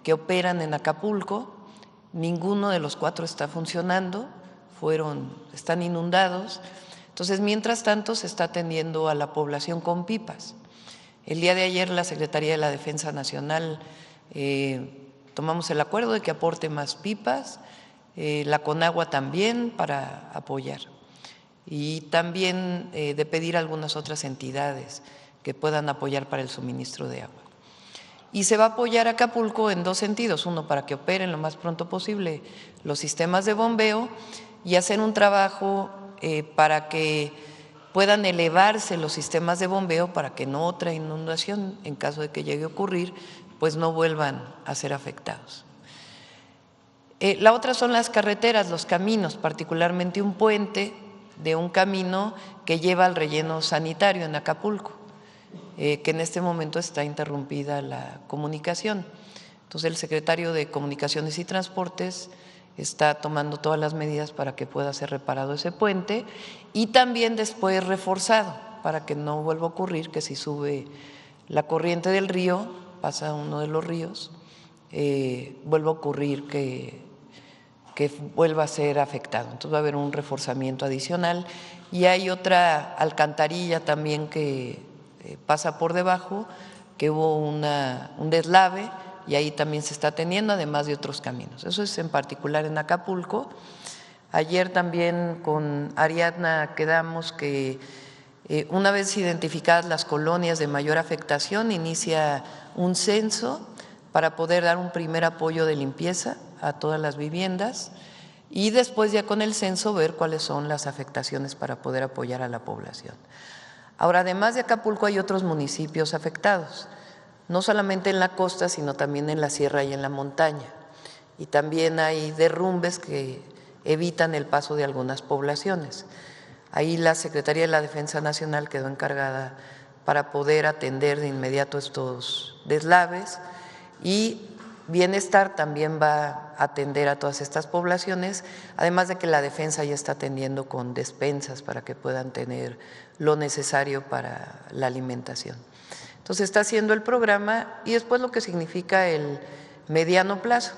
que operan en Acapulco. Ninguno de los 4 está funcionando, están inundados. Entonces, mientras tanto, se está atendiendo a la población con pipas. El día de ayer la Secretaría de la Defensa Nacional tomamos el acuerdo de que aporte más pipas, la Conagua también para apoyar, y también de pedir a algunas otras entidades que puedan apoyar para el suministro de agua. Y se va a apoyar a Acapulco en 2 sentidos: uno, para que operen lo más pronto posible los sistemas de bombeo, y hacer un trabajo para que puedan elevarse los sistemas de bombeo para que no otra inundación, en caso de que llegue a ocurrir, pues no vuelvan a ser afectados. La otra son las carreteras, los caminos, particularmente un puente de un camino que lleva al relleno sanitario en Acapulco, que en este momento está interrumpida la comunicación. Entonces el secretario de Comunicaciones y Transportes está tomando todas las medidas para que pueda ser reparado ese puente y también después reforzado para que no vuelva a ocurrir que si sube la corriente del río, pasa uno de los ríos, vuelva a ocurrir que vuelva a ser afectado. Entonces va a haber un reforzamiento adicional y hay otra alcantarilla también que pasa por debajo, que hubo un deslave y ahí también se está teniendo, además de otros caminos. Eso es en particular en Acapulco. Ayer también con Ariadna quedamos que una vez identificadas las colonias de mayor afectación, inicia un censo para poder dar un primer apoyo de limpieza a todas las viviendas y después ya con el censo ver cuáles son las afectaciones para poder apoyar a la población. Ahora, además de Acapulco hay otros municipios afectados, no solamente en la costa, sino también en la sierra y en la montaña. Y también hay derrumbes que evitan el paso de algunas poblaciones. Ahí la Secretaría de la Defensa Nacional quedó encargada para poder atender de inmediato estos deslaves y Bienestar también va a atender a todas estas poblaciones, además de que la Defensa ya está atendiendo con despensas para que puedan tener lo necesario para la alimentación. Entonces está haciendo el programa y después lo que significa el mediano plazo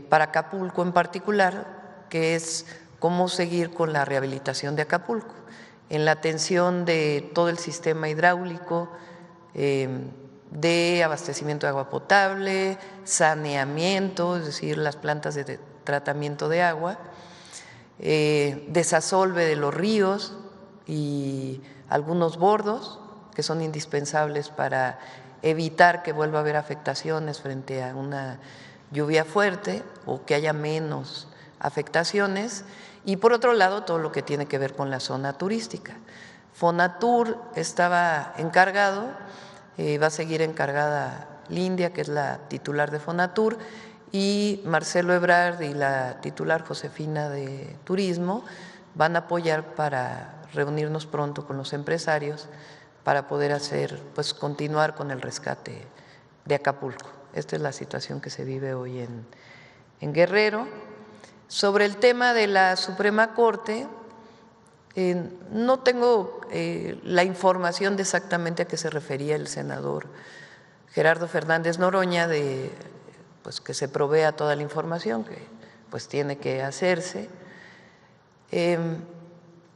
para Acapulco en particular, que es cómo seguir con la rehabilitación de Acapulco, en la atención de todo el sistema hidráulico, de abastecimiento de agua potable, saneamiento, es decir, las plantas de tratamiento de agua, desasolve de los ríos y algunos bordos que son indispensables para evitar que vuelva a haber afectaciones frente a una lluvia fuerte o que haya menos afectaciones, y por otro lado todo lo que tiene que ver con la zona turística. Fonatur estaba encargado, va a seguir encargada Lindia, que es la titular de Fonatur, y Marcelo Ebrard y la titular Josefina de Turismo van a apoyar para reunirnos pronto con los empresarios para poder continuar con el rescate de Acapulco. Esta es la situación que se vive hoy en Guerrero. Sobre el tema de la Suprema Corte, no tengo la información de exactamente a qué se refería el senador Gerardo Fernández Noroña, de que se provea toda la información que tiene que hacerse.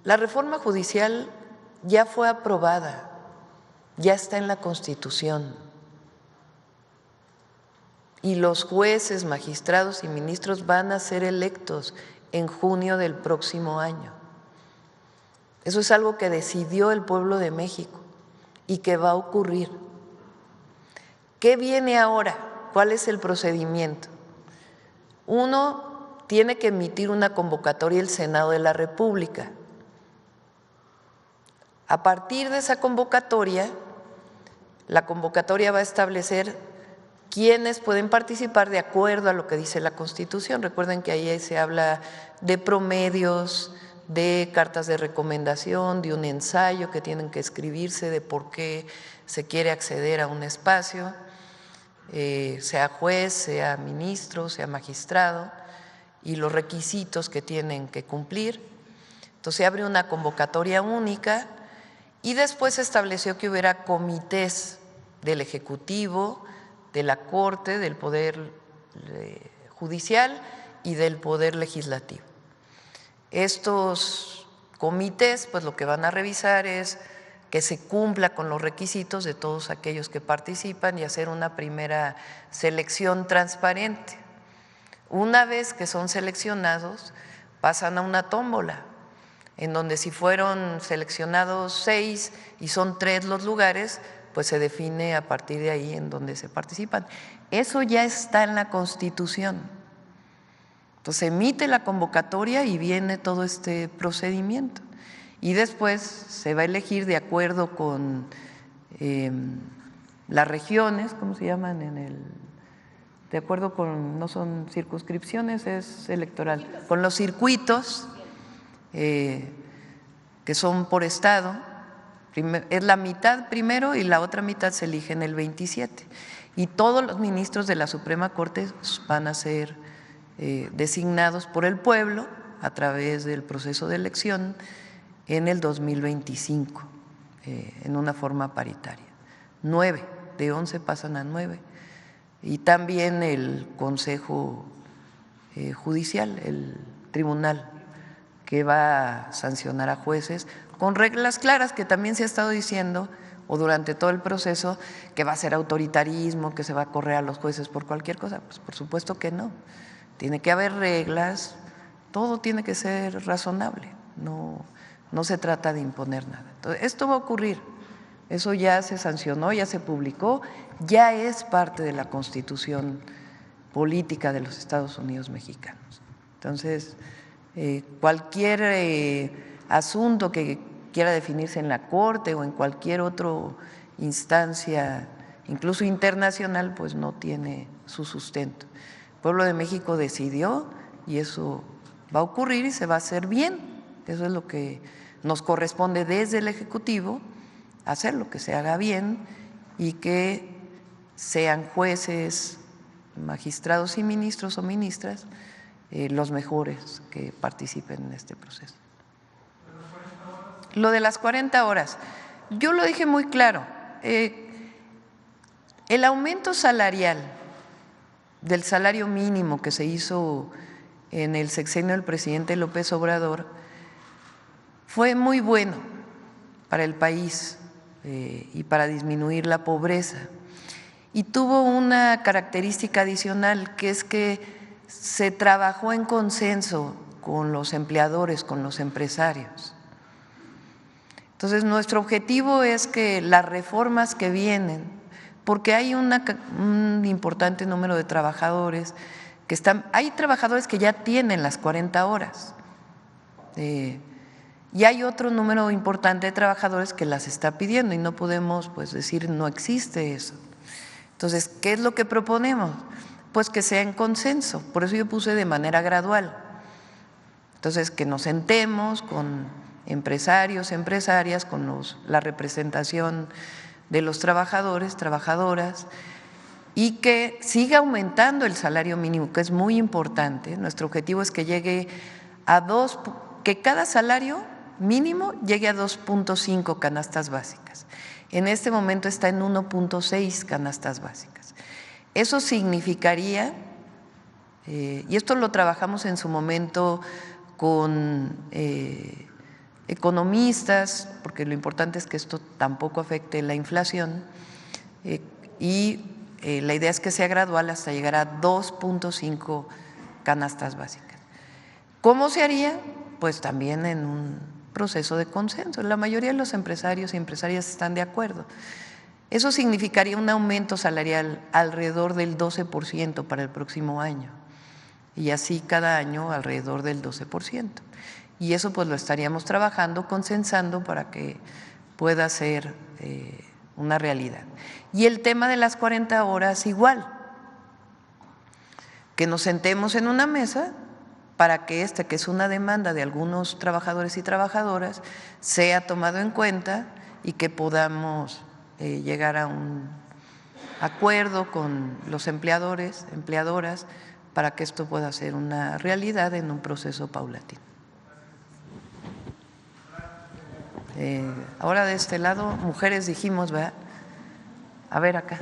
La reforma judicial ya fue aprobada, ya está en la Constitución y los jueces, magistrados y ministros van a ser electos en junio del próximo año. Eso es algo que decidió el pueblo de México y que va a ocurrir. ¿Qué viene ahora? ¿Cuál es el procedimiento? Uno tiene que emitir una convocatoria el Senado de la República. A partir de esa convocatoria, la convocatoria va a establecer quiénes pueden participar de acuerdo a lo que dice la Constitución. Recuerden que ahí se habla de promedios, de cartas de recomendación, de un ensayo que tienen que escribirse de por qué se quiere acceder a un espacio, sea juez, sea ministro, sea magistrado, y los requisitos que tienen que cumplir. Entonces se abre una convocatoria única y después se estableció que hubiera comités del Ejecutivo, de la Corte, del Poder Judicial y del Poder Legislativo. Estos comités, lo que van a revisar es que se cumpla con los requisitos de todos aquellos que participan y hacer una primera selección transparente. Una vez que son seleccionados, pasan a una tómbola, en donde si fueron seleccionados 6 y son 3 los lugares, se define a partir de ahí en donde se participan. Eso ya está en la Constitución. Entonces emite la convocatoria y viene todo este procedimiento. Y después se va a elegir de acuerdo con las regiones, ¿cómo se llaman? De acuerdo con, no son circunscripciones, es electoral, con los circuitos que son por estado. Es la mitad primero y la otra mitad se elige en el 27. Y todos los ministros de la Suprema Corte van a ser designados por el pueblo a través del proceso de elección en el 2025, en una forma paritaria. 9, de 11 pasan a 9. Y también el Consejo Judicial, el tribunal, que va a sancionar a jueces con reglas claras, que también se ha estado diciendo, o durante todo el proceso, que va a ser autoritarismo, que se va a correr a los jueces por cualquier cosa. Pues por supuesto que no. Tiene que haber reglas, todo tiene que ser razonable, no se trata de imponer nada. Entonces, esto va a ocurrir, eso ya se sancionó, ya se publicó, ya es parte de la Constitución política de los Estados Unidos mexicanos. Entonces, cualquier asunto que quiera definirse en la Corte o en cualquier otra instancia, incluso internacional, pues no tiene su sustento. El pueblo de México decidió y eso va a ocurrir y se va a hacer bien. Eso es lo que nos corresponde desde el Ejecutivo, hacer lo que se haga bien y que sean jueces, magistrados y ministros o ministras los mejores que participen en este proceso. Lo de las 40 horas, yo lo dije muy claro, el aumento salarial del salario mínimo que se hizo en el sexenio del presidente López Obrador fue muy bueno para el país y para disminuir la pobreza. Y tuvo una característica adicional, que es que se trabajó en consenso con los empleadores, con los empresarios. Entonces, nuestro objetivo es que las reformas que vienen, porque hay un importante número de trabajadores que hay trabajadores que ya tienen las 40 horas y hay otro número importante de trabajadores que las está pidiendo y no podemos pues decir no existe eso. Entonces, ¿qué es lo que proponemos? Pues que sea en consenso, por eso yo puse de manera gradual. Entonces, que nos sentemos con empresarios, empresarias, con la representación de los trabajadores, trabajadoras, y que siga aumentando el salario mínimo, que es muy importante. Nuestro objetivo es que llegue a que cada salario mínimo llegue a 2.5 canastas básicas. En este momento está en 1.6 canastas básicas. Eso significaría, y esto lo trabajamos en su momento con economistas, porque lo importante es que esto tampoco afecte la inflación, y la idea es que sea gradual hasta llegar a 2.5 canastas básicas. ¿Cómo se haría? Pues también en un proceso de consenso. La mayoría de los empresarios y empresarias están de acuerdo. Eso significaría un aumento salarial alrededor del 12% para el próximo año y así cada año alrededor del 12%. Y eso pues lo estaríamos trabajando, consensando para que pueda ser una realidad. Y el tema de las 40 horas igual, que nos sentemos en una mesa para que que es una demanda de algunos trabajadores y trabajadoras, sea tomado en cuenta y que podamos llegar a un acuerdo con los empleadores, empleadoras, para que esto pueda ser una realidad en un proceso paulatino. Ahora de este lado, mujeres dijimos, ¿verdad? A ver acá.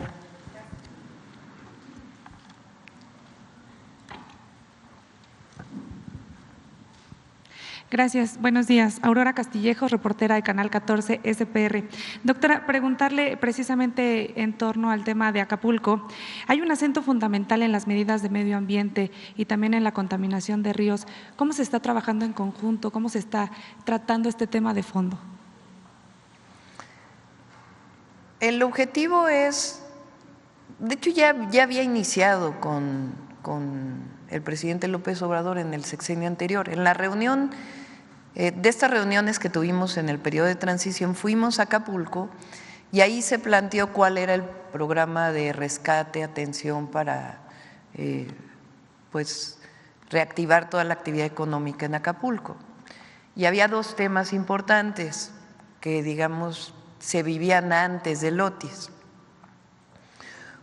Gracias. Buenos días. Aurora Castillejos, reportera de Canal 14 SPR. Doctora, preguntarle precisamente en torno al tema de Acapulco. Hay un acento fundamental en las medidas de medio ambiente y también en la contaminación de ríos. ¿Cómo se está trabajando en conjunto? ¿Cómo se está tratando este tema de fondo? El objetivo es, de hecho ya había iniciado con el presidente López Obrador en el sexenio anterior. En la reunión, de estas reuniones que tuvimos en el periodo de transición, fuimos a Acapulco y ahí se planteó cuál era el programa de rescate, atención para pues reactivar toda la actividad económica en Acapulco. Y había dos temas importantes que, digamos, se vivían antes del Otis.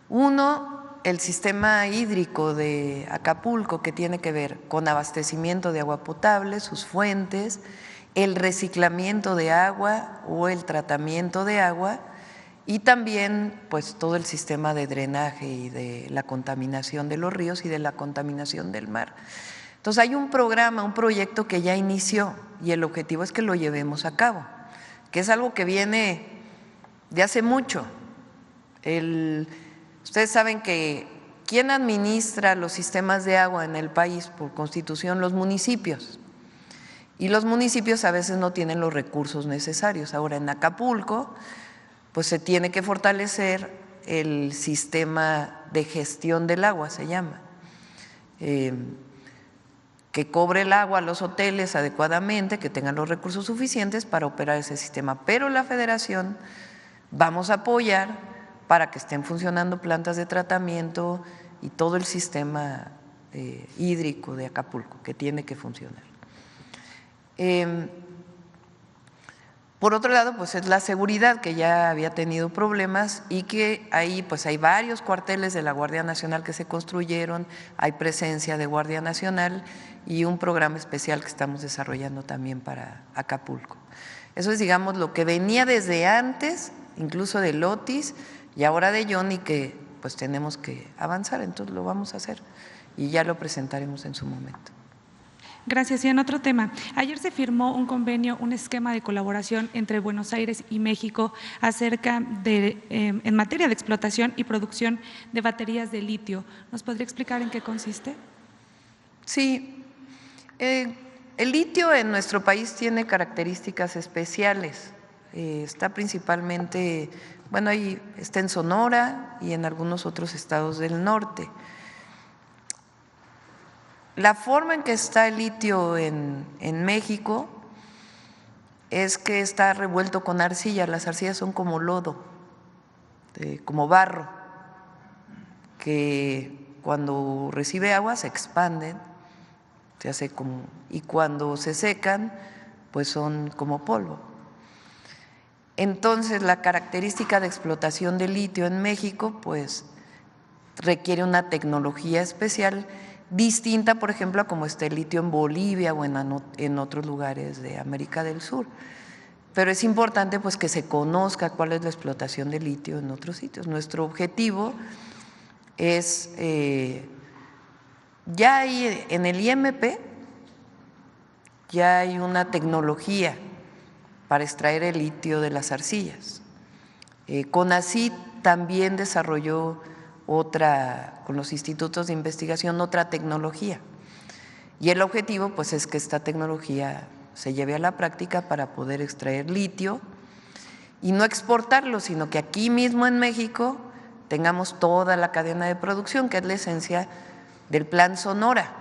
Uno, el sistema hídrico de Acapulco, que tiene que ver con abastecimiento de agua potable, sus fuentes, el reciclamiento de agua o el tratamiento de agua, y también pues todo el sistema de drenaje y de la contaminación de los ríos y de la contaminación del mar. Entonces hay un programa, un proyecto que ya inició y el objetivo es que lo llevemos a cabo, que es algo que viene de hace mucho. Ustedes saben que ¿quién administra los sistemas de agua en el país? Por constitución, los municipios. Y los municipios a veces no tienen los recursos necesarios. Ahora en Acapulco pues se tiene que fortalecer el sistema de gestión del agua, se llama, que cobre el agua a los hoteles adecuadamente, que tengan los recursos suficientes para operar ese sistema. Pero la Federación vamos a apoyar para que estén funcionando plantas de tratamiento y todo el sistema hídrico de Acapulco, que tiene que funcionar. Por otro lado, pues es la seguridad, que ya había tenido problemas y que ahí pues hay varios cuarteles de la Guardia Nacional que se construyeron, hay presencia de Guardia Nacional y un programa especial que estamos desarrollando también para Acapulco. Eso es, digamos, lo que venía desde antes, incluso de Otis y ahora de Johnny, que pues tenemos que avanzar, entonces lo vamos a hacer y ya lo presentaremos en su momento. Gracias. Y en otro tema, ayer se firmó un convenio, un esquema de colaboración entre Buenos Aires y México acerca de, en materia de explotación y producción de baterías de litio. ¿Nos podría explicar en qué consiste? Sí, el litio en nuestro país tiene características especiales. Está principalmente, bueno, ahí está en Sonora y en algunos otros estados del norte. La forma en que está el litio en México es que está revuelto con arcilla. Las arcillas son como lodo, como barro, que cuando recibe agua se expanden, se hace como, y cuando se secan pues son como polvo. Entonces la característica de explotación de litio en México pues requiere una tecnología especial, distinta, por ejemplo, a como está el litio en Bolivia o en otros lugares de América del Sur. Pero es importante pues que se conozca cuál es la explotación de litio en otros sitios. Nuestro objetivo es, ya hay en el IMP, ya hay una tecnología para extraer el litio de las arcillas. CONACYT también desarrolló otra, con los institutos de investigación, otra tecnología. Y el objetivo pues es que esta tecnología se lleve a la práctica para poder extraer litio y no exportarlo, sino que aquí mismo en México tengamos toda la cadena de producción, que es la esencia del Plan Sonora,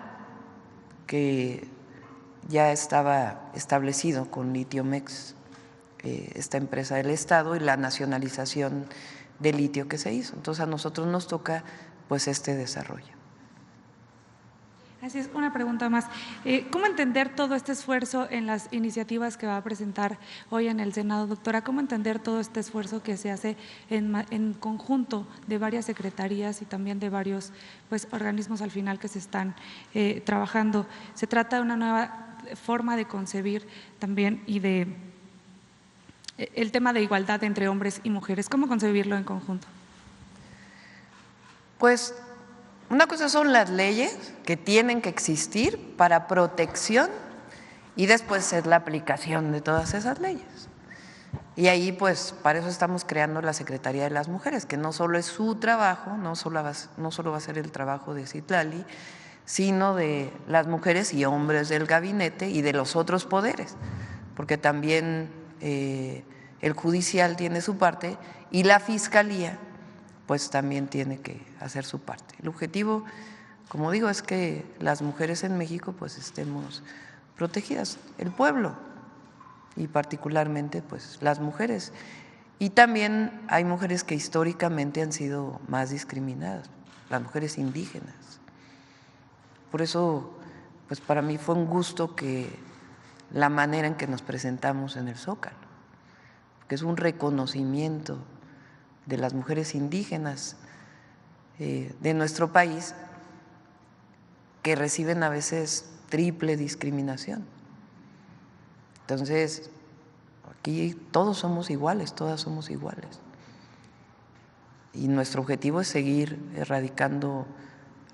que ya estaba establecido con Litiomex, esta empresa del Estado, y la nacionalización de litio que se hizo. Entonces a nosotros nos toca pues este desarrollo. Así es, una pregunta más. ¿Cómo entender todo este esfuerzo en las iniciativas que va a presentar hoy en el Senado, doctora? ¿Cómo entender todo este esfuerzo que se hace en conjunto de varias secretarías y también de varios pues, organismos al final que se están trabajando? Se trata de una nueva forma de concebir también y de el tema de igualdad entre hombres y mujeres. ¿Cómo concebirlo en conjunto? Pues una cosa son las leyes que tienen que existir para protección y después es la aplicación de todas esas leyes. Y ahí pues para eso estamos creando la Secretaría de las Mujeres, que no solo es su trabajo, no solo va a ser el trabajo de Citlali, sino de las mujeres y hombres del gabinete y de los otros poderes, porque también el judicial tiene su parte y la fiscalía pues también tiene que hacer su parte. El objetivo, como digo, es que las mujeres en México pues estemos protegidas, el pueblo y particularmente pues las mujeres. Y también hay mujeres que históricamente han sido más discriminadas, las mujeres indígenas. Por eso pues para mí fue un gusto que la manera en que nos presentamos en el Zócalo, que es un reconocimiento de las mujeres indígenas de nuestro país que reciben a veces triple discriminación. Entonces, aquí todos somos iguales, todas somos iguales. Y nuestro objetivo es seguir erradicando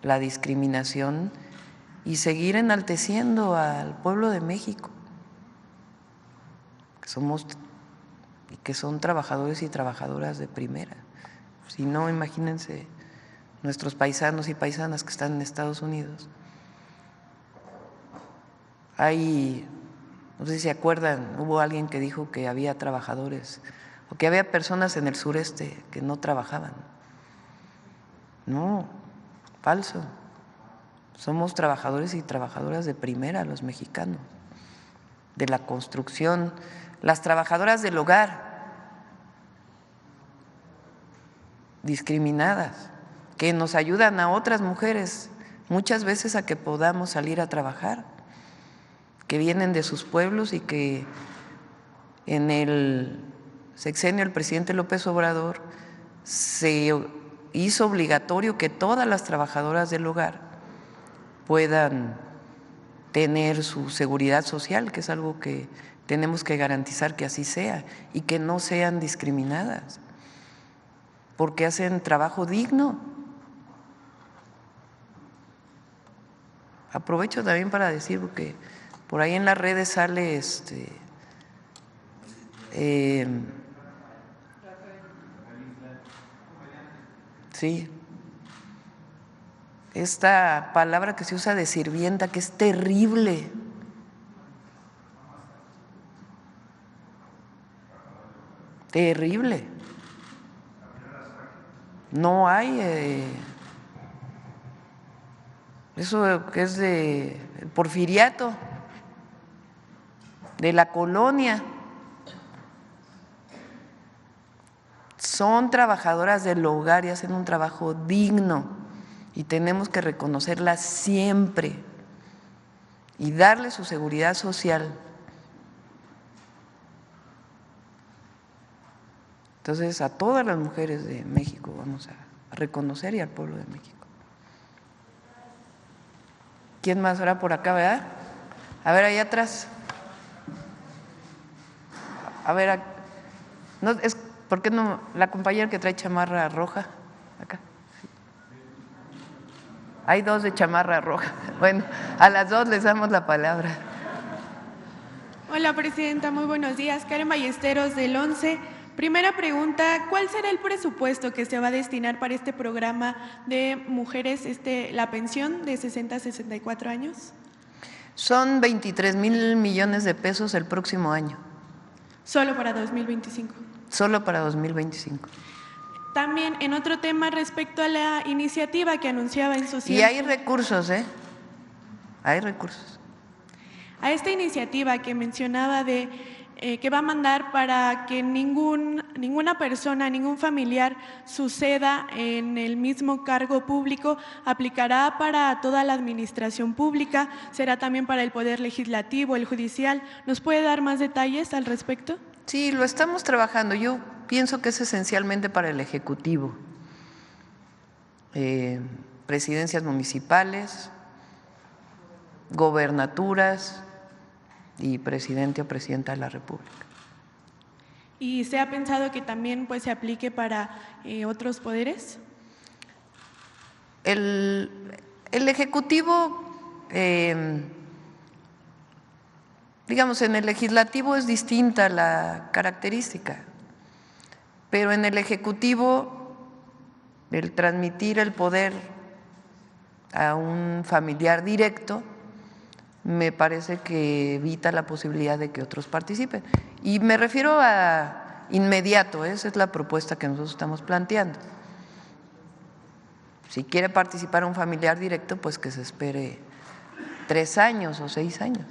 la discriminación y seguir enalteciendo al pueblo de México, que son trabajadores y trabajadoras de primera. Si no, imagínense nuestros paisanos y paisanas que están en Estados Unidos. No sé si se acuerdan, hubo alguien que dijo que había trabajadores o que había personas en el sureste que no trabajaban. No, falso. Somos trabajadores y trabajadoras de primera, los mexicanos, de la construcción, las trabajadoras del hogar, discriminadas, que nos ayudan a otras mujeres muchas veces a que podamos salir a trabajar, que vienen de sus pueblos y que en el sexenio del presidente López Obrador se hizo obligatorio que todas las trabajadoras del hogar puedan tener su seguridad social, que es algo que tenemos que garantizar que así sea y que no sean discriminadas, porque hacen trabajo digno. Aprovecho también para decir, porque por ahí en las redes sale sí, esta palabra que se usa de sirvienta, que es terrible. Terrible. No hay eso que es de el porfiriato, de la colonia. Son trabajadoras del hogar y hacen un trabajo digno y tenemos que reconocerlas siempre y darle su seguridad social. Entonces, a todas las mujeres de México vamos a reconocer y al pueblo de México. ¿Quién más hará por acá, verdad? A ver, allá atrás. A ver, no, ¿por qué no la compañera que trae chamarra roja? Acá. Hay dos de chamarra roja. Bueno, a las dos les damos la palabra. Hola, presidenta, muy buenos días. Karen Ballesteros del 11. Primera pregunta, ¿cuál será el presupuesto que se va a destinar para este programa de mujeres, la pensión de 60 a 64 años? Son 23,000 millones de pesos el próximo año. ¿Solo para 2025? Solo para 2025. También en otro tema respecto a la iniciativa que anunciaba en su Y hay recursos, hay recursos. A esta iniciativa que mencionaba que va a mandar para que ninguna persona, ningún familiar suceda en el mismo cargo público, ¿aplicará para toda la administración pública? ¿Será también para el Poder Legislativo, el Judicial? ¿Nos puede dar más detalles al respecto? Sí, lo estamos trabajando. Yo pienso que es esencialmente para el Ejecutivo. Presidencias municipales, gobernaturas y presidente o presidenta de la República. ¿Y se ha pensado que también se aplique para otros poderes? El Ejecutivo, digamos, en el Legislativo es distinta la característica, pero en el Ejecutivo el transmitir el poder a un familiar directo me parece que evita la posibilidad de que otros participen. Y me refiero a inmediato, esa es la propuesta que nosotros estamos planteando. Si quiere participar un familiar directo, pues que se espere 3 años o 6 años.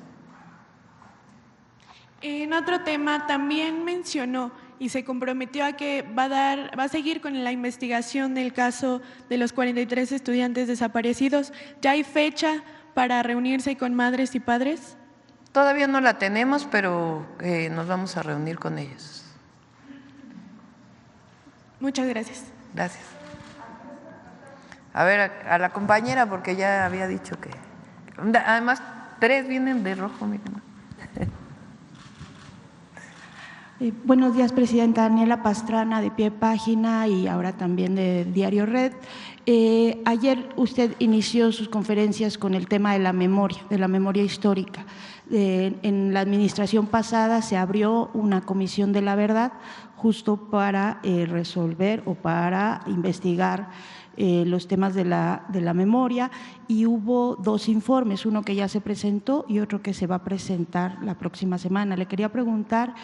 En otro tema también mencionó y se comprometió a que va a seguir con la investigación del caso de los 43 estudiantes desaparecidos. ¿Ya hay fecha para reunirse con madres y padres? Todavía no la tenemos, pero nos vamos a reunir con ellos. Muchas gracias. Gracias. A ver, a la compañera, porque ya había dicho que… Además, 3 vienen de rojo, miren. Buenos días, Presidenta. Daniela Pastrana, de Pie Página y ahora también de Diario Red. Ayer usted inició sus conferencias con el tema de la memoria histórica. En la administración pasada se abrió una comisión de la verdad justo para resolver o para investigar los temas de la memoria, y hubo 2 informes, uno que ya se presentó y otro que se va a presentar la próxima semana. Le quería preguntar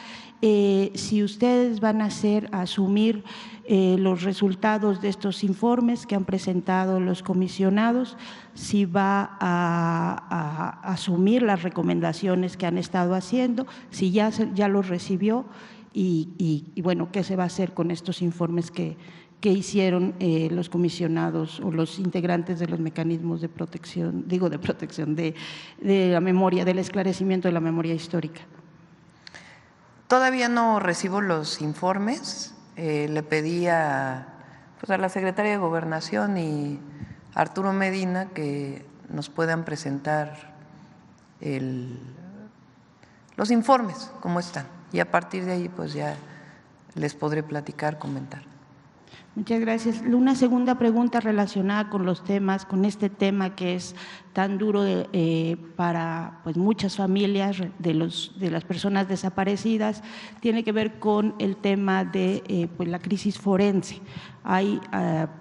si ustedes van a asumir los resultados de estos informes que han presentado los comisionados, si va a asumir las recomendaciones que han estado haciendo, si ya los recibió y bueno, qué se va a hacer con estos informes que hicieron los comisionados o los integrantes de los mecanismos de protección, de la memoria, del esclarecimiento de la memoria histórica. Todavía no recibo los informes. Le pedí a la secretaria de Gobernación y a Arturo Medina que nos puedan presentar los informes, cómo están, y a partir de ahí pues ya les podré platicar, comentar. Muchas gracias. Una segunda pregunta relacionada con con este tema que es tan duro para pues muchas familias de las personas desaparecidas, tiene que ver con el tema de pues la crisis forense. Hay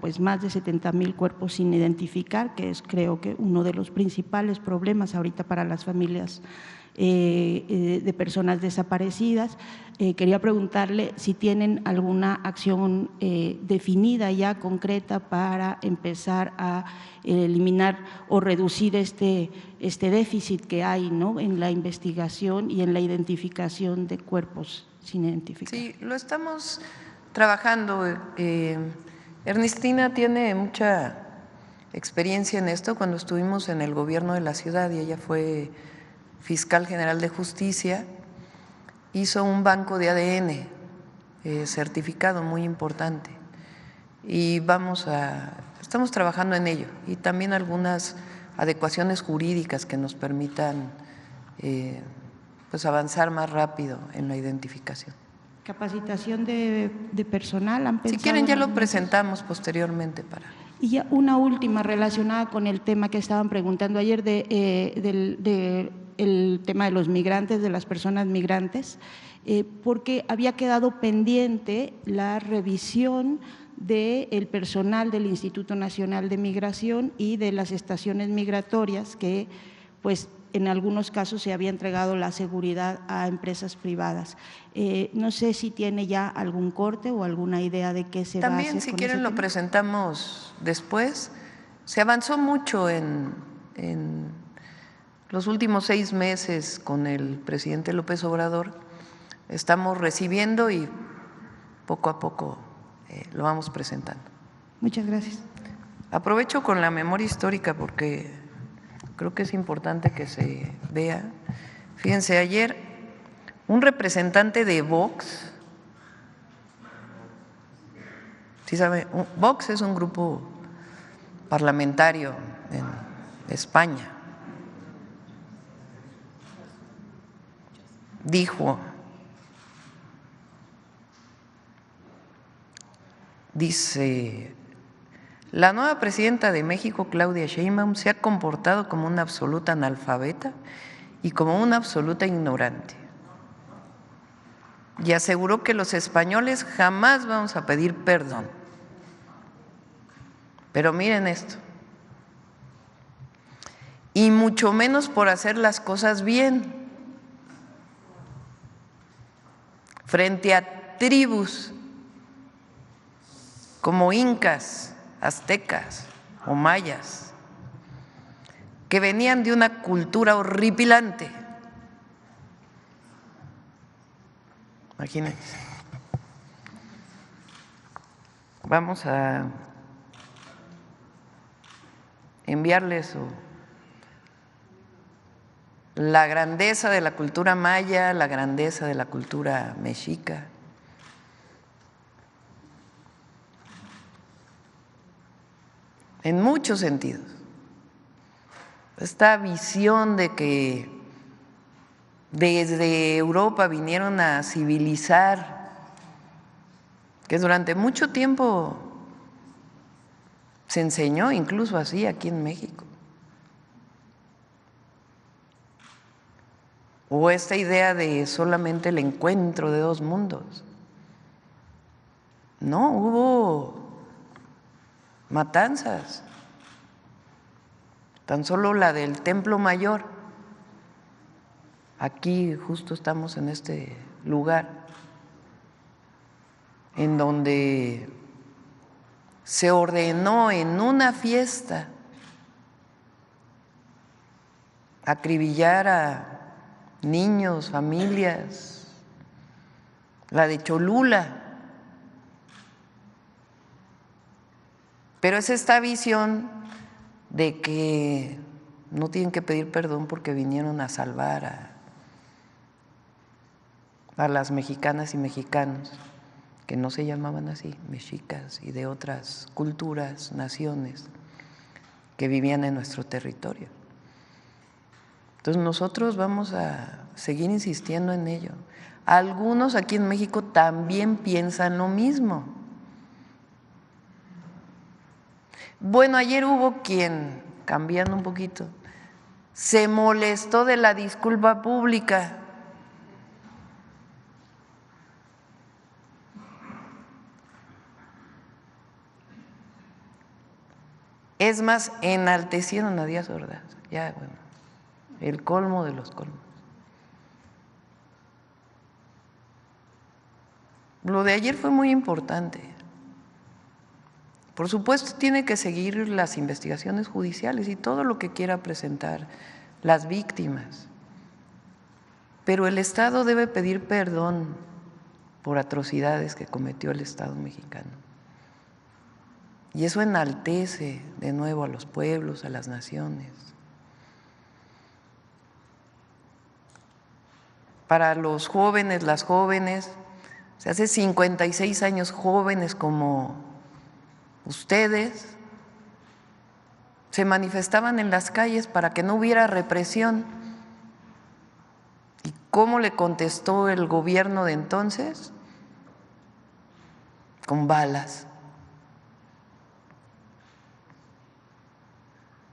pues más de 70,000 cuerpos sin identificar, que es creo que uno de los principales problemas ahorita para las familias de personas desaparecidas. Quería preguntarle si tienen alguna acción definida ya, concreta, para empezar a eliminar o reducir este déficit que hay, ¿no?, en la investigación y en la identificación de cuerpos sin identificar. Sí, lo estamos trabajando. Ernestina tiene mucha experiencia en esto. Cuando estuvimos en el gobierno de la ciudad y ella fue fiscal general de justicia, hizo un banco de ADN certificado muy importante y estamos trabajando en ello, y también algunas adecuaciones jurídicas que nos permitan pues avanzar más rápido en la identificación. ¿Capacitación de personal han pensado? Si quieren ya lo presentamos posteriormente para… Y ya una última relacionada con el tema que estaban preguntando ayer el tema de los migrantes, de las personas migrantes, porque había quedado pendiente la revisión del personal del Instituto Nacional de Migración y de las estaciones migratorias, que pues en algunos casos se había entregado la seguridad a empresas privadas. No sé si tiene ya algún corte o alguna idea de qué se va a hacer. También, si quieren, lo presentamos después. Se avanzó mucho en los últimos 6 meses con el presidente López Obrador. Estamos recibiendo y poco a poco lo vamos presentando. Muchas gracias. Aprovecho con la memoria histórica porque creo que es importante que se vea. Fíjense, ayer un representante de Vox, ¿sí sabe? Vox es un grupo parlamentario en España, dice: la nueva presidenta de México, Claudia Sheinbaum, se ha comportado como una absoluta analfabeta y como una absoluta ignorante. Y aseguró que los españoles jamás vamos a pedir perdón. Pero miren esto, y mucho menos por hacer las cosas bien. Frente a tribus como incas, aztecas o mayas, que venían de una cultura horripilante. Imagínense. Vamos a enviarles la grandeza de la cultura maya, la grandeza de la cultura mexica. en muchos sentidos. Esta visión de que desde Europa vinieron a civilizar, que durante mucho tiempo se enseñó incluso así aquí en México. O esta idea de solamente el encuentro de dos mundos. No, hubo matanzas. Tan solo la del Templo Mayor. Aquí justo estamos en este lugar en donde se ordenó en una fiesta acribillar a niños, familias, la de Cholula. Pero es esta visión de que no tienen que pedir perdón porque vinieron a salvar a las mexicanas y mexicanos, que no se llamaban así, mexicas, y de otras culturas, naciones que vivían en nuestro territorio. Entonces nosotros vamos a seguir insistiendo en ello. Algunos aquí en México también piensan lo mismo. Bueno, ayer hubo quien, cambiando un poquito, se molestó de la disculpa pública. Es más, enaltecieron a Díaz Ordaz. Ya, bueno, el colmo de los colmos. Lo de ayer fue muy importante. Por supuesto, tiene que seguir las investigaciones judiciales y todo lo que quiera presentar las víctimas. Pero el Estado debe pedir perdón por atrocidades que cometió el Estado mexicano. Y eso enaltece de nuevo a los pueblos, a las naciones. Para los jóvenes, las jóvenes, hace 56 años jóvenes como ustedes se manifestaban en las calles para que no hubiera represión. ¿Y cómo le contestó el gobierno de entonces? Con balas.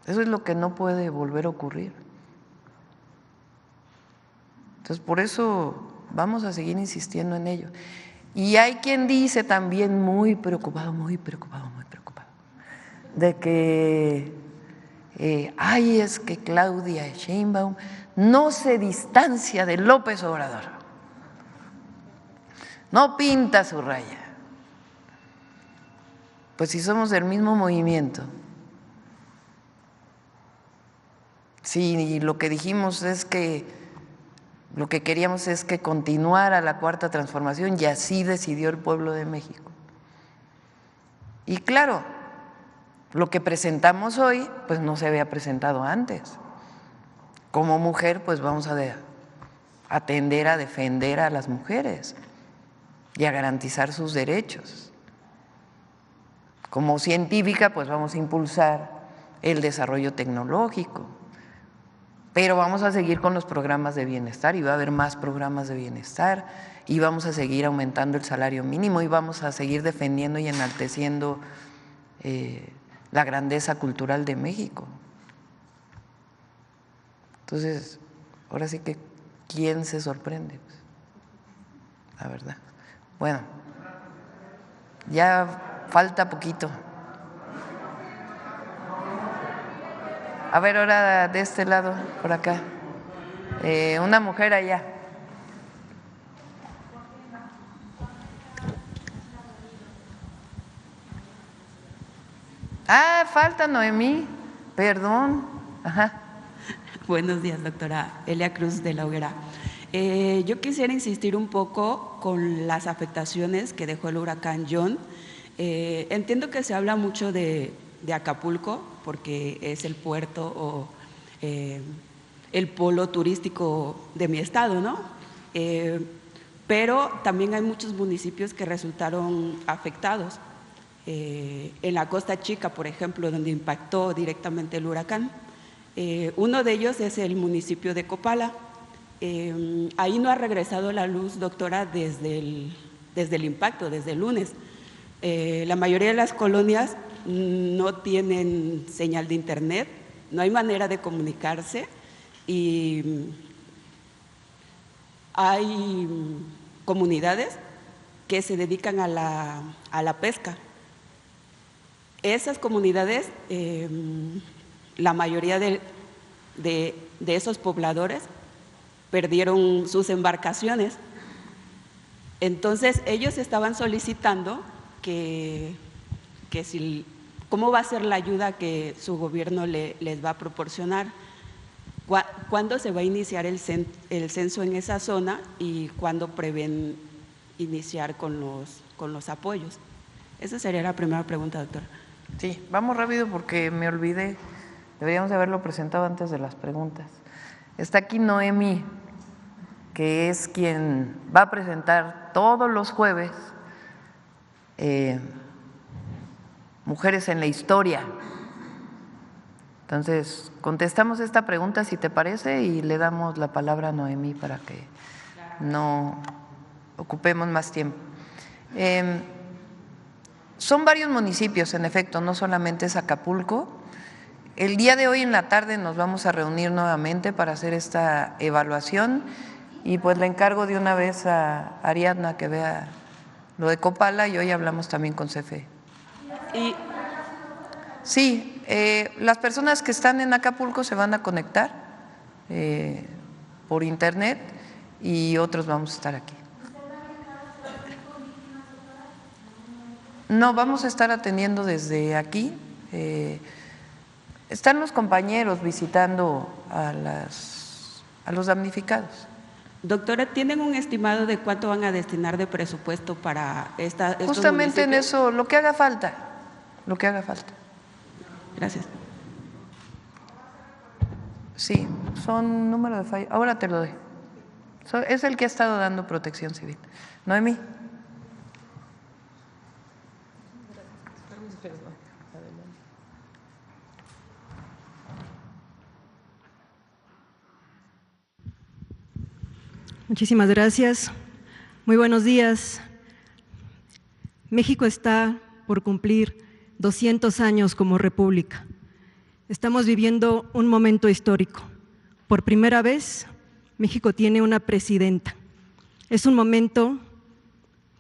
Eso es lo que no puede volver a ocurrir. Entonces, por eso vamos a seguir insistiendo en ello. Y hay quien dice también muy preocupado, de que, es que Claudia Sheinbaum no se distancia de López Obrador, no pinta su raya. Pues si somos del mismo movimiento, si lo que dijimos es que lo que queríamos es que continuara la Cuarta Transformación y así decidió el pueblo de México. Y claro, lo que presentamos hoy pues no se había presentado antes. Como mujer pues vamos a atender a defender a las mujeres y a garantizar sus derechos. Como científica pues vamos a impulsar el desarrollo tecnológico. Pero vamos a seguir con los programas de bienestar y va a haber más programas de bienestar y vamos a seguir aumentando el salario mínimo y vamos a seguir defendiendo y enalteciendo la grandeza cultural de México. Entonces, ahora sí que ¿quién se sorprende? Pues, la verdad. Bueno, ya falta poquito. A ver, ahora de este lado, por acá. Una mujer allá. Falta Noemí, perdón. Ajá. Buenos días, doctora Elia Cruz de la Hoguera. Yo quisiera insistir un poco con las afectaciones que dejó el huracán John. Entiendo que se habla mucho de Acapulco, porque es el puerto o el polo turístico de mi estado, ¿no? Pero también hay muchos municipios que resultaron afectados. en la Costa Chica, por ejemplo, donde impactó directamente el huracán. Uno de ellos es el municipio de Copala. Ahí no ha regresado la luz, doctora, desde el impacto, desde el lunes. La mayoría de las colonias no tienen señal de internet, no hay manera de comunicarse y hay comunidades que se dedican a la pesca. Esas comunidades, la mayoría de esos pobladores perdieron sus embarcaciones. Entonces, ellos estaban solicitando cómo va a ser la ayuda que su gobierno les va a proporcionar, cuándo se va a iniciar el censo en esa zona y cuándo prevén iniciar con los apoyos. Esa sería la primera pregunta, doctora. Sí, vamos rápido porque me olvidé. Deberíamos de haberlo presentado antes de las preguntas. Está aquí Noemí, que es quien va a presentar todos los jueves Mujeres en la Historia. Entonces, contestamos esta pregunta, si te parece, y le damos la palabra a Noemí para que no ocupemos más tiempo. Son varios municipios, en efecto, no solamente es Acapulco. El día de hoy en la tarde nos vamos a reunir nuevamente para hacer esta evaluación y pues le encargo de una vez a Ariadna que vea lo de Copala y hoy hablamos también con CFE. Sí, las personas que están en Acapulco se van a conectar por internet y otros vamos a estar aquí. No, vamos a estar atendiendo desde aquí. Están los compañeros visitando a los damnificados. Doctora, ¿tienen un estimado de cuánto van a destinar de presupuesto para estos Justamente en municipios? eso, lo que haga falta, Gracias. Sí, son número de fallo. Ahora te lo doy. Es el que ha estado dando protección civil. Noemí. Muchísimas gracias. Muy buenos días. México está por cumplir 200 años como república. Estamos viviendo un momento histórico. Por primera vez, México tiene una presidenta. Es un momento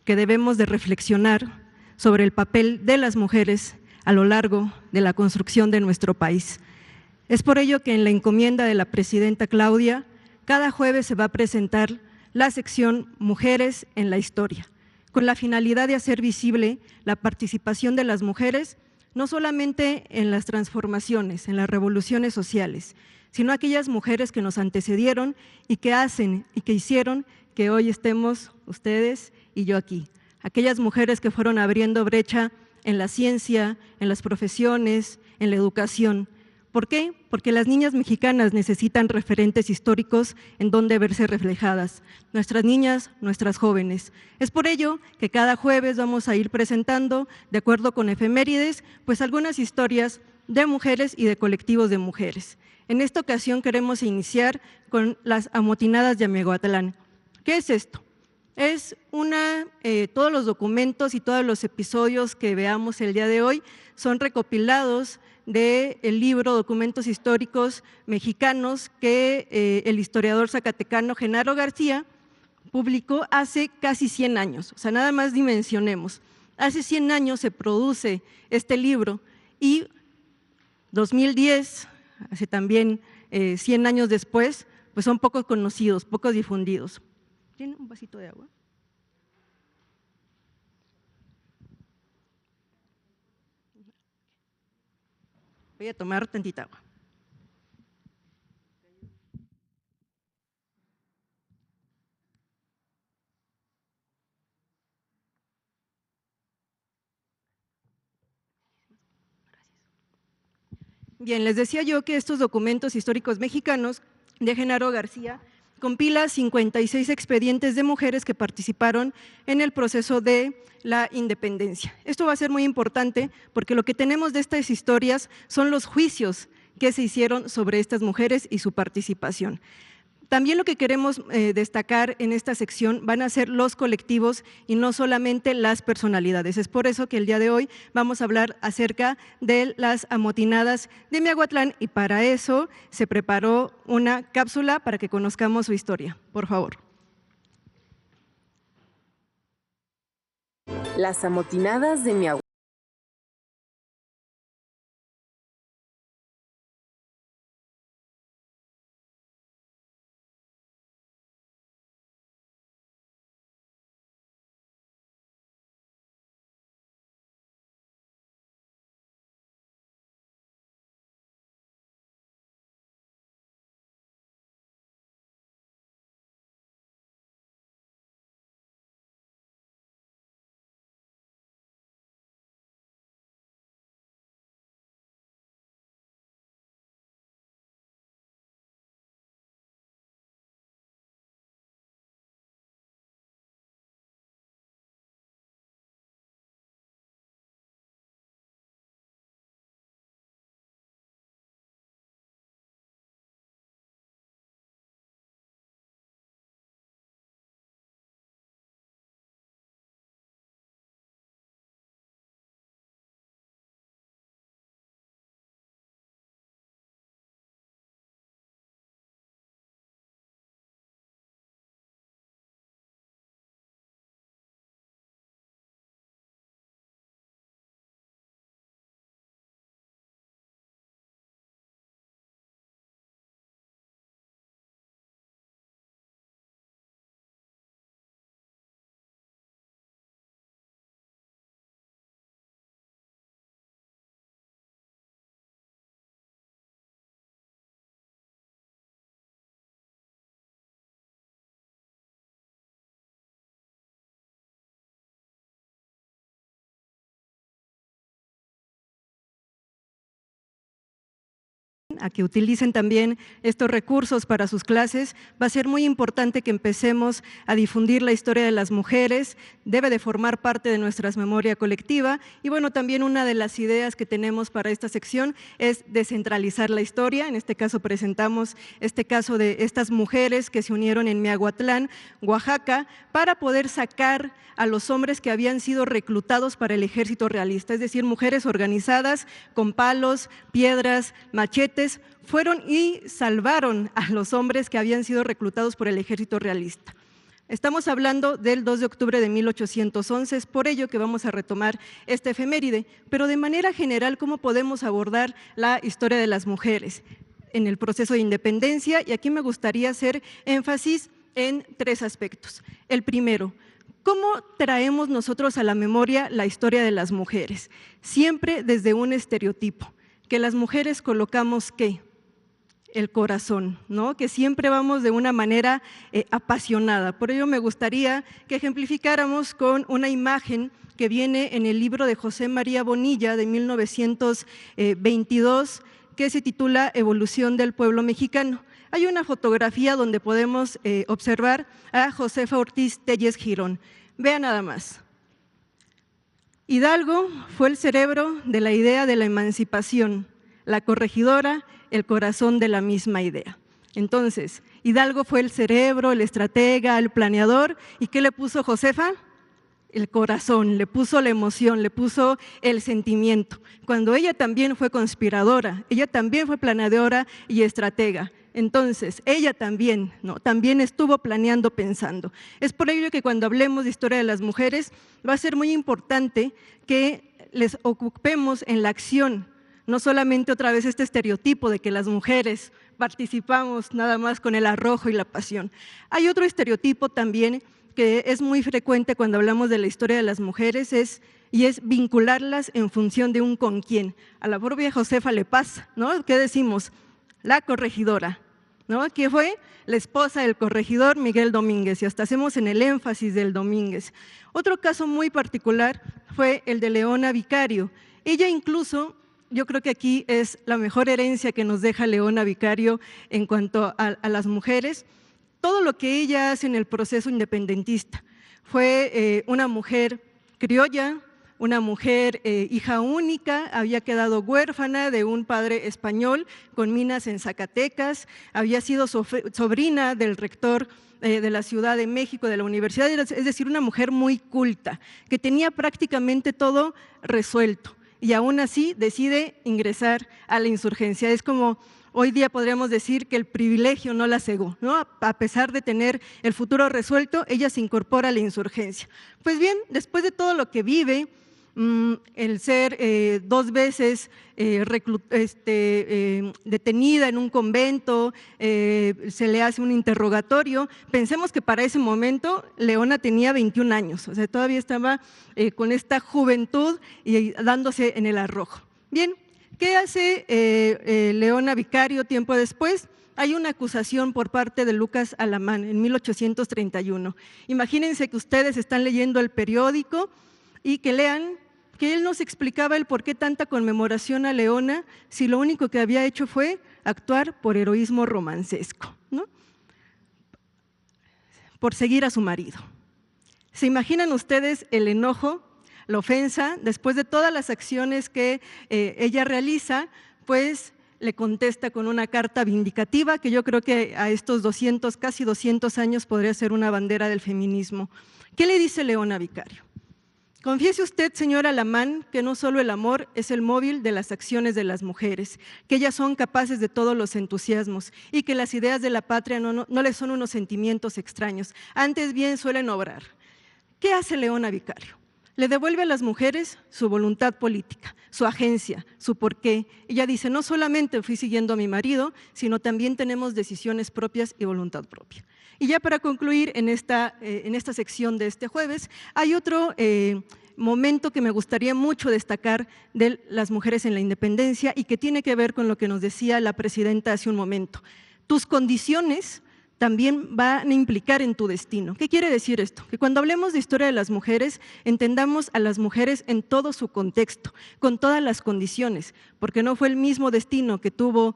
que debemos de reflexionar sobre el papel de las mujeres a lo largo de la construcción de nuestro país. Es por ello que en la encomienda de la presidenta Claudia, cada jueves se va a presentar la sección Mujeres en la Historia, con la finalidad de hacer visible la participación de las mujeres, no solamente en las transformaciones, en las revoluciones sociales, sino aquellas mujeres que nos antecedieron y que hacen y que hicieron que hoy estemos ustedes y yo aquí. Aquellas mujeres que fueron abriendo brecha en la ciencia, en las profesiones, en la educación. ¿Por qué? Porque las niñas mexicanas necesitan referentes históricos en donde verse reflejadas, nuestras niñas, nuestras jóvenes. Es por ello que cada jueves vamos a ir presentando, de acuerdo con efemérides, pues algunas historias de mujeres y de colectivos de mujeres. En esta ocasión queremos iniciar con las amotinadas de Amiahuatlán. ¿Qué es esto? Es todos los documentos y todos los episodios que veamos el día de hoy son recopilados del libro Documentos Históricos Mexicanos que el historiador zacatecano Genaro García publicó hace casi 100 años. O sea, nada más dimensionemos. Hace 100 años se produce este libro y 2010, hace también 100 años después, pues son poco conocidos, poco difundidos. ¿Tiene un vasito de agua? Voy a tomar tantita agua. Bien, les decía yo que estos documentos históricos mexicanos de Genaro García compila 56 expedientes de mujeres que participaron en el proceso de la independencia. Esto va a ser muy importante porque lo que tenemos de estas historias son los juicios que se hicieron sobre estas mujeres y su participación. También lo que queremos destacar en esta sección van a ser los colectivos y no solamente las personalidades. Es por eso que el día de hoy vamos a hablar acerca de las amotinadas de Miahuatlán y para eso se preparó una cápsula para que conozcamos su historia. Por favor. Las amotinadas de Miahuatlán. A que utilicen también estos recursos para sus clases. Va a ser muy importante que empecemos a difundir la historia de las mujeres, debe de formar parte de nuestra memoria colectiva y bueno, también una de las ideas que tenemos para esta sección es descentralizar la historia. En este caso presentamos este caso de estas mujeres que se unieron en Miahuatlán, Oaxaca, para poder sacar a los hombres que habían sido reclutados para el ejército realista, es decir, mujeres organizadas con palos, piedras, machetes, fueron y salvaron a los hombres que habían sido reclutados por el ejército realista. Estamos hablando del 2 de octubre de 1811, es por ello que vamos a retomar esta efeméride, pero de manera general, ¿cómo podemos abordar la historia de las mujeres en el proceso de independencia? Y aquí me gustaría hacer énfasis en 3 aspectos. El primero, ¿cómo traemos nosotros a la memoria la historia de las mujeres? Siempre desde un estereotipo, que las mujeres colocamos ¿qué? El corazón, ¿no? Que siempre vamos de una manera apasionada. Por ello me gustaría que ejemplificáramos con una imagen que viene en el libro de José María Bonilla de 1922, que se titula Evolución del pueblo mexicano. Hay una fotografía donde podemos observar a Josefa Ortiz Telles Girón. Vean nada más. Hidalgo fue el cerebro de la idea de la emancipación, la corregidora, el corazón de la misma idea. Entonces, Hidalgo fue el cerebro, el estratega, el planeador, ¿y qué le puso Josefa? El corazón, le puso la emoción, le puso el sentimiento. Cuando ella también fue conspiradora, ella también fue planeadora y estratega. Entonces, ella también, ¿no? También estuvo planeando, pensando. Es por ello que cuando hablemos de historia de las mujeres, va a ser muy importante que les ocupemos en la acción, no solamente otra vez este estereotipo de que las mujeres participamos nada más con el arrojo y la pasión. Hay otro estereotipo también que es muy frecuente cuando hablamos de la historia de las mujeres y es vincularlas en función de un con quién. A la propia Josefa le pasa, ¿no? ¿Qué decimos? La corregidora, ¿no? Que fue la esposa del corregidor Miguel Domínguez y hasta hacemos en el énfasis del Domínguez. Otro caso muy particular fue el de Leona Vicario. Ella incluso, yo creo que aquí es la mejor herencia que nos deja Leona Vicario en cuanto a las mujeres. todo lo que ella hace en el proceso independentista. Fue una mujer criolla, una mujer hija única, había quedado huérfana de un padre español con minas en Zacatecas, había sido sobrina del rector de la Ciudad de México, de la universidad, es decir, una mujer muy culta, que tenía prácticamente todo resuelto y aún así decide ingresar a la insurgencia. Es como hoy día podríamos decir que el privilegio no la cegó, ¿no? A pesar de tener el futuro resuelto, ella se incorpora a la insurgencia. Pues bien, después de todo lo que vive, el ser 2 veces detenida en un convento, se le hace un interrogatorio. Pensemos que para ese momento Leona tenía 21 años, o sea, todavía estaba con esta juventud y dándose en el arrojo. Bien, ¿qué hace Leona Vicario tiempo después? Hay una acusación por parte de Lucas Alamán en 1831. Imagínense que ustedes están leyendo el periódico y que lean que él nos explicaba el por qué tanta conmemoración a Leona si lo único que había hecho fue actuar por heroísmo romancesco, ¿no? Por seguir a su marido. ¿Se imaginan ustedes el enojo, la ofensa? Después de todas las acciones que ella realiza, pues le contesta con una carta vindicativa que yo creo que a estos casi 200 años podría ser una bandera del feminismo. ¿Qué le dice Leona Vicario? Confiese usted, señora Alamán, que no solo el amor es el móvil de las acciones de las mujeres, que ellas son capaces de todos los entusiasmos y que las ideas de la patria no les son unos sentimientos extraños, antes bien suelen obrar. ¿Qué hace Leona Vicario? Le devuelve a las mujeres su voluntad política, su agencia, su porqué. Ella dice, no solamente fui siguiendo a mi marido, sino también tenemos decisiones propias y voluntad propia. Y ya para concluir en esta sección de este jueves, hay otro momento que me gustaría mucho destacar de las mujeres en la independencia y que tiene que ver con lo que nos decía la presidenta hace un momento. Tus condiciones también van a implicar en tu destino. ¿Qué quiere decir esto? Que cuando hablemos de historia de las mujeres, entendamos a las mujeres en todo su contexto, con todas las condiciones, porque no fue el mismo destino que tuvo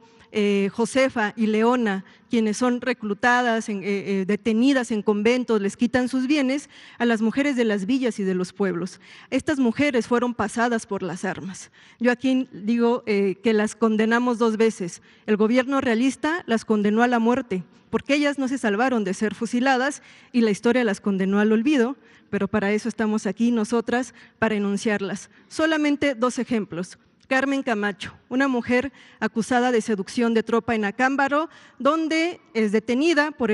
Josefa y Leona, quienes son reclutadas, detenidas en conventos, les quitan sus bienes, a las mujeres de las villas y de los pueblos. Estas mujeres fueron pasadas por las armas. Yo aquí digo que las condenamos 2 veces. El gobierno realista las condenó a la muerte, porque ellas no se salvaron de ser fusiladas y la historia las condenó al olvido, pero para eso estamos aquí nosotras, para enunciarlas. Solamente 2 ejemplos. Carmen Camacho, una mujer acusada de seducción de tropa en Acámbaro, donde es detenida por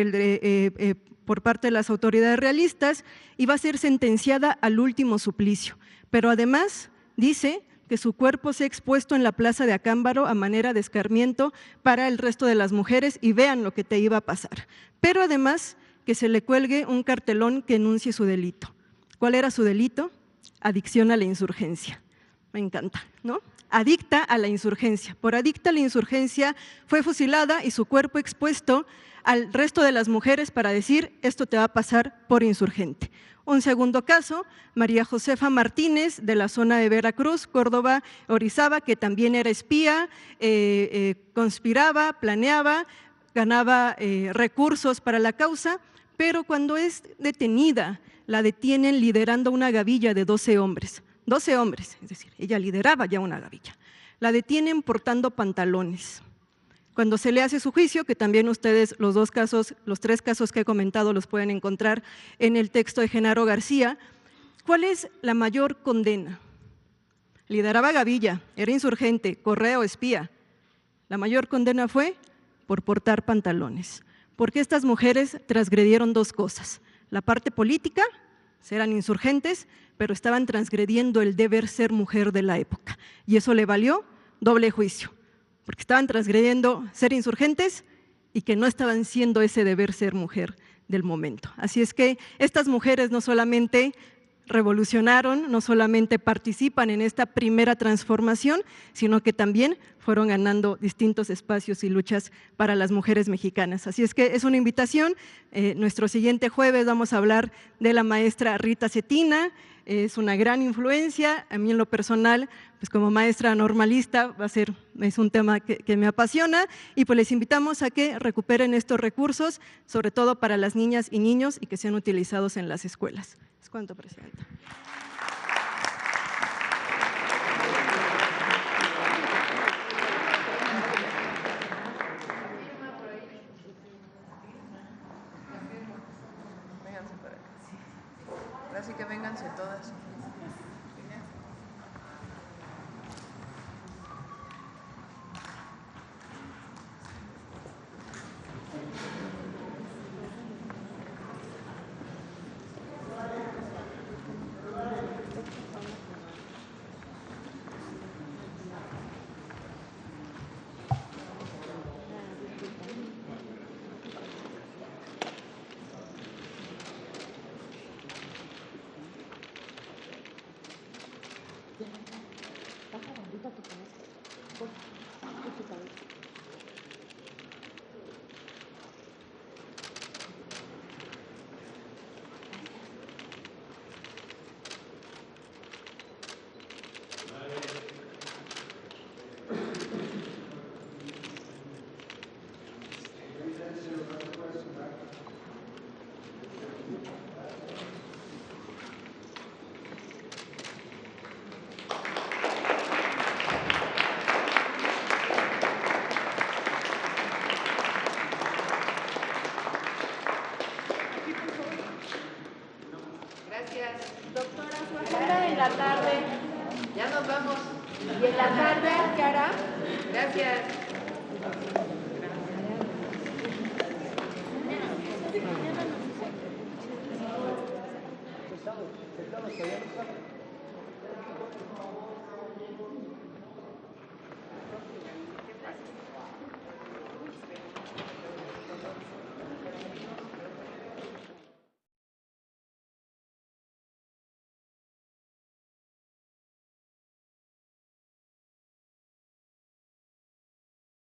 parte de las autoridades realistas y va a ser sentenciada al último suplicio. Pero además dice que su cuerpo sea expuesto en la plaza de Acámbaro a manera de escarmiento para el resto de las mujeres y vean lo que te iba a pasar. Pero además que se le cuelgue un cartelón que enuncie su delito. ¿Cuál era su delito? Adicción a la insurgencia. Me encanta, ¿no? Adicta a la insurgencia. Por adicta a la insurgencia fue fusilada y su cuerpo expuesto al resto de las mujeres para decir, esto te va a pasar por insurgente. Un segundo caso, María Josefa Martínez, de la zona de Veracruz, Córdoba, Orizaba, que también era espía, conspiraba, planeaba, ganaba recursos para la causa, pero cuando es detenida, la detienen liderando una gavilla de 12 hombres. 12 hombres, es decir, ella lideraba ya una gavilla. La detienen portando pantalones. Cuando se le hace su juicio, que también ustedes los 3 casos que he comentado los pueden encontrar en el texto de Genaro García, ¿cuál es la mayor condena? Lideraba gavilla, era insurgente, correo, espía. La mayor condena fue por portar pantalones, porque estas mujeres transgredieron 2 cosas. La parte política, eran insurgentes, pero estaban transgrediendo el deber ser mujer de la época. Y eso le valió doble juicio, porque estaban transgrediendo ser insurgentes y que no estaban siendo ese deber ser mujer del momento. Así es que estas mujeres no solamente revolucionaron, no solamente participan en esta primera transformación, sino que también fueron ganando distintos espacios y luchas para las mujeres mexicanas. Así es que es una invitación. Nuestro siguiente jueves vamos a hablar de la maestra Rita Cetina. Es una gran influencia. A mí en lo personal, pues como maestra normalista, es un tema que me apasiona, y pues les invitamos a que recuperen estos recursos, sobre todo para las niñas y niños, y que sean utilizados en las escuelas. Es cuanto, Presidenta. Así que vénganse todas. Doctora, su agenda en la tarde. Ya nos vamos. ¿Y en la tarde qué hará? Gracias.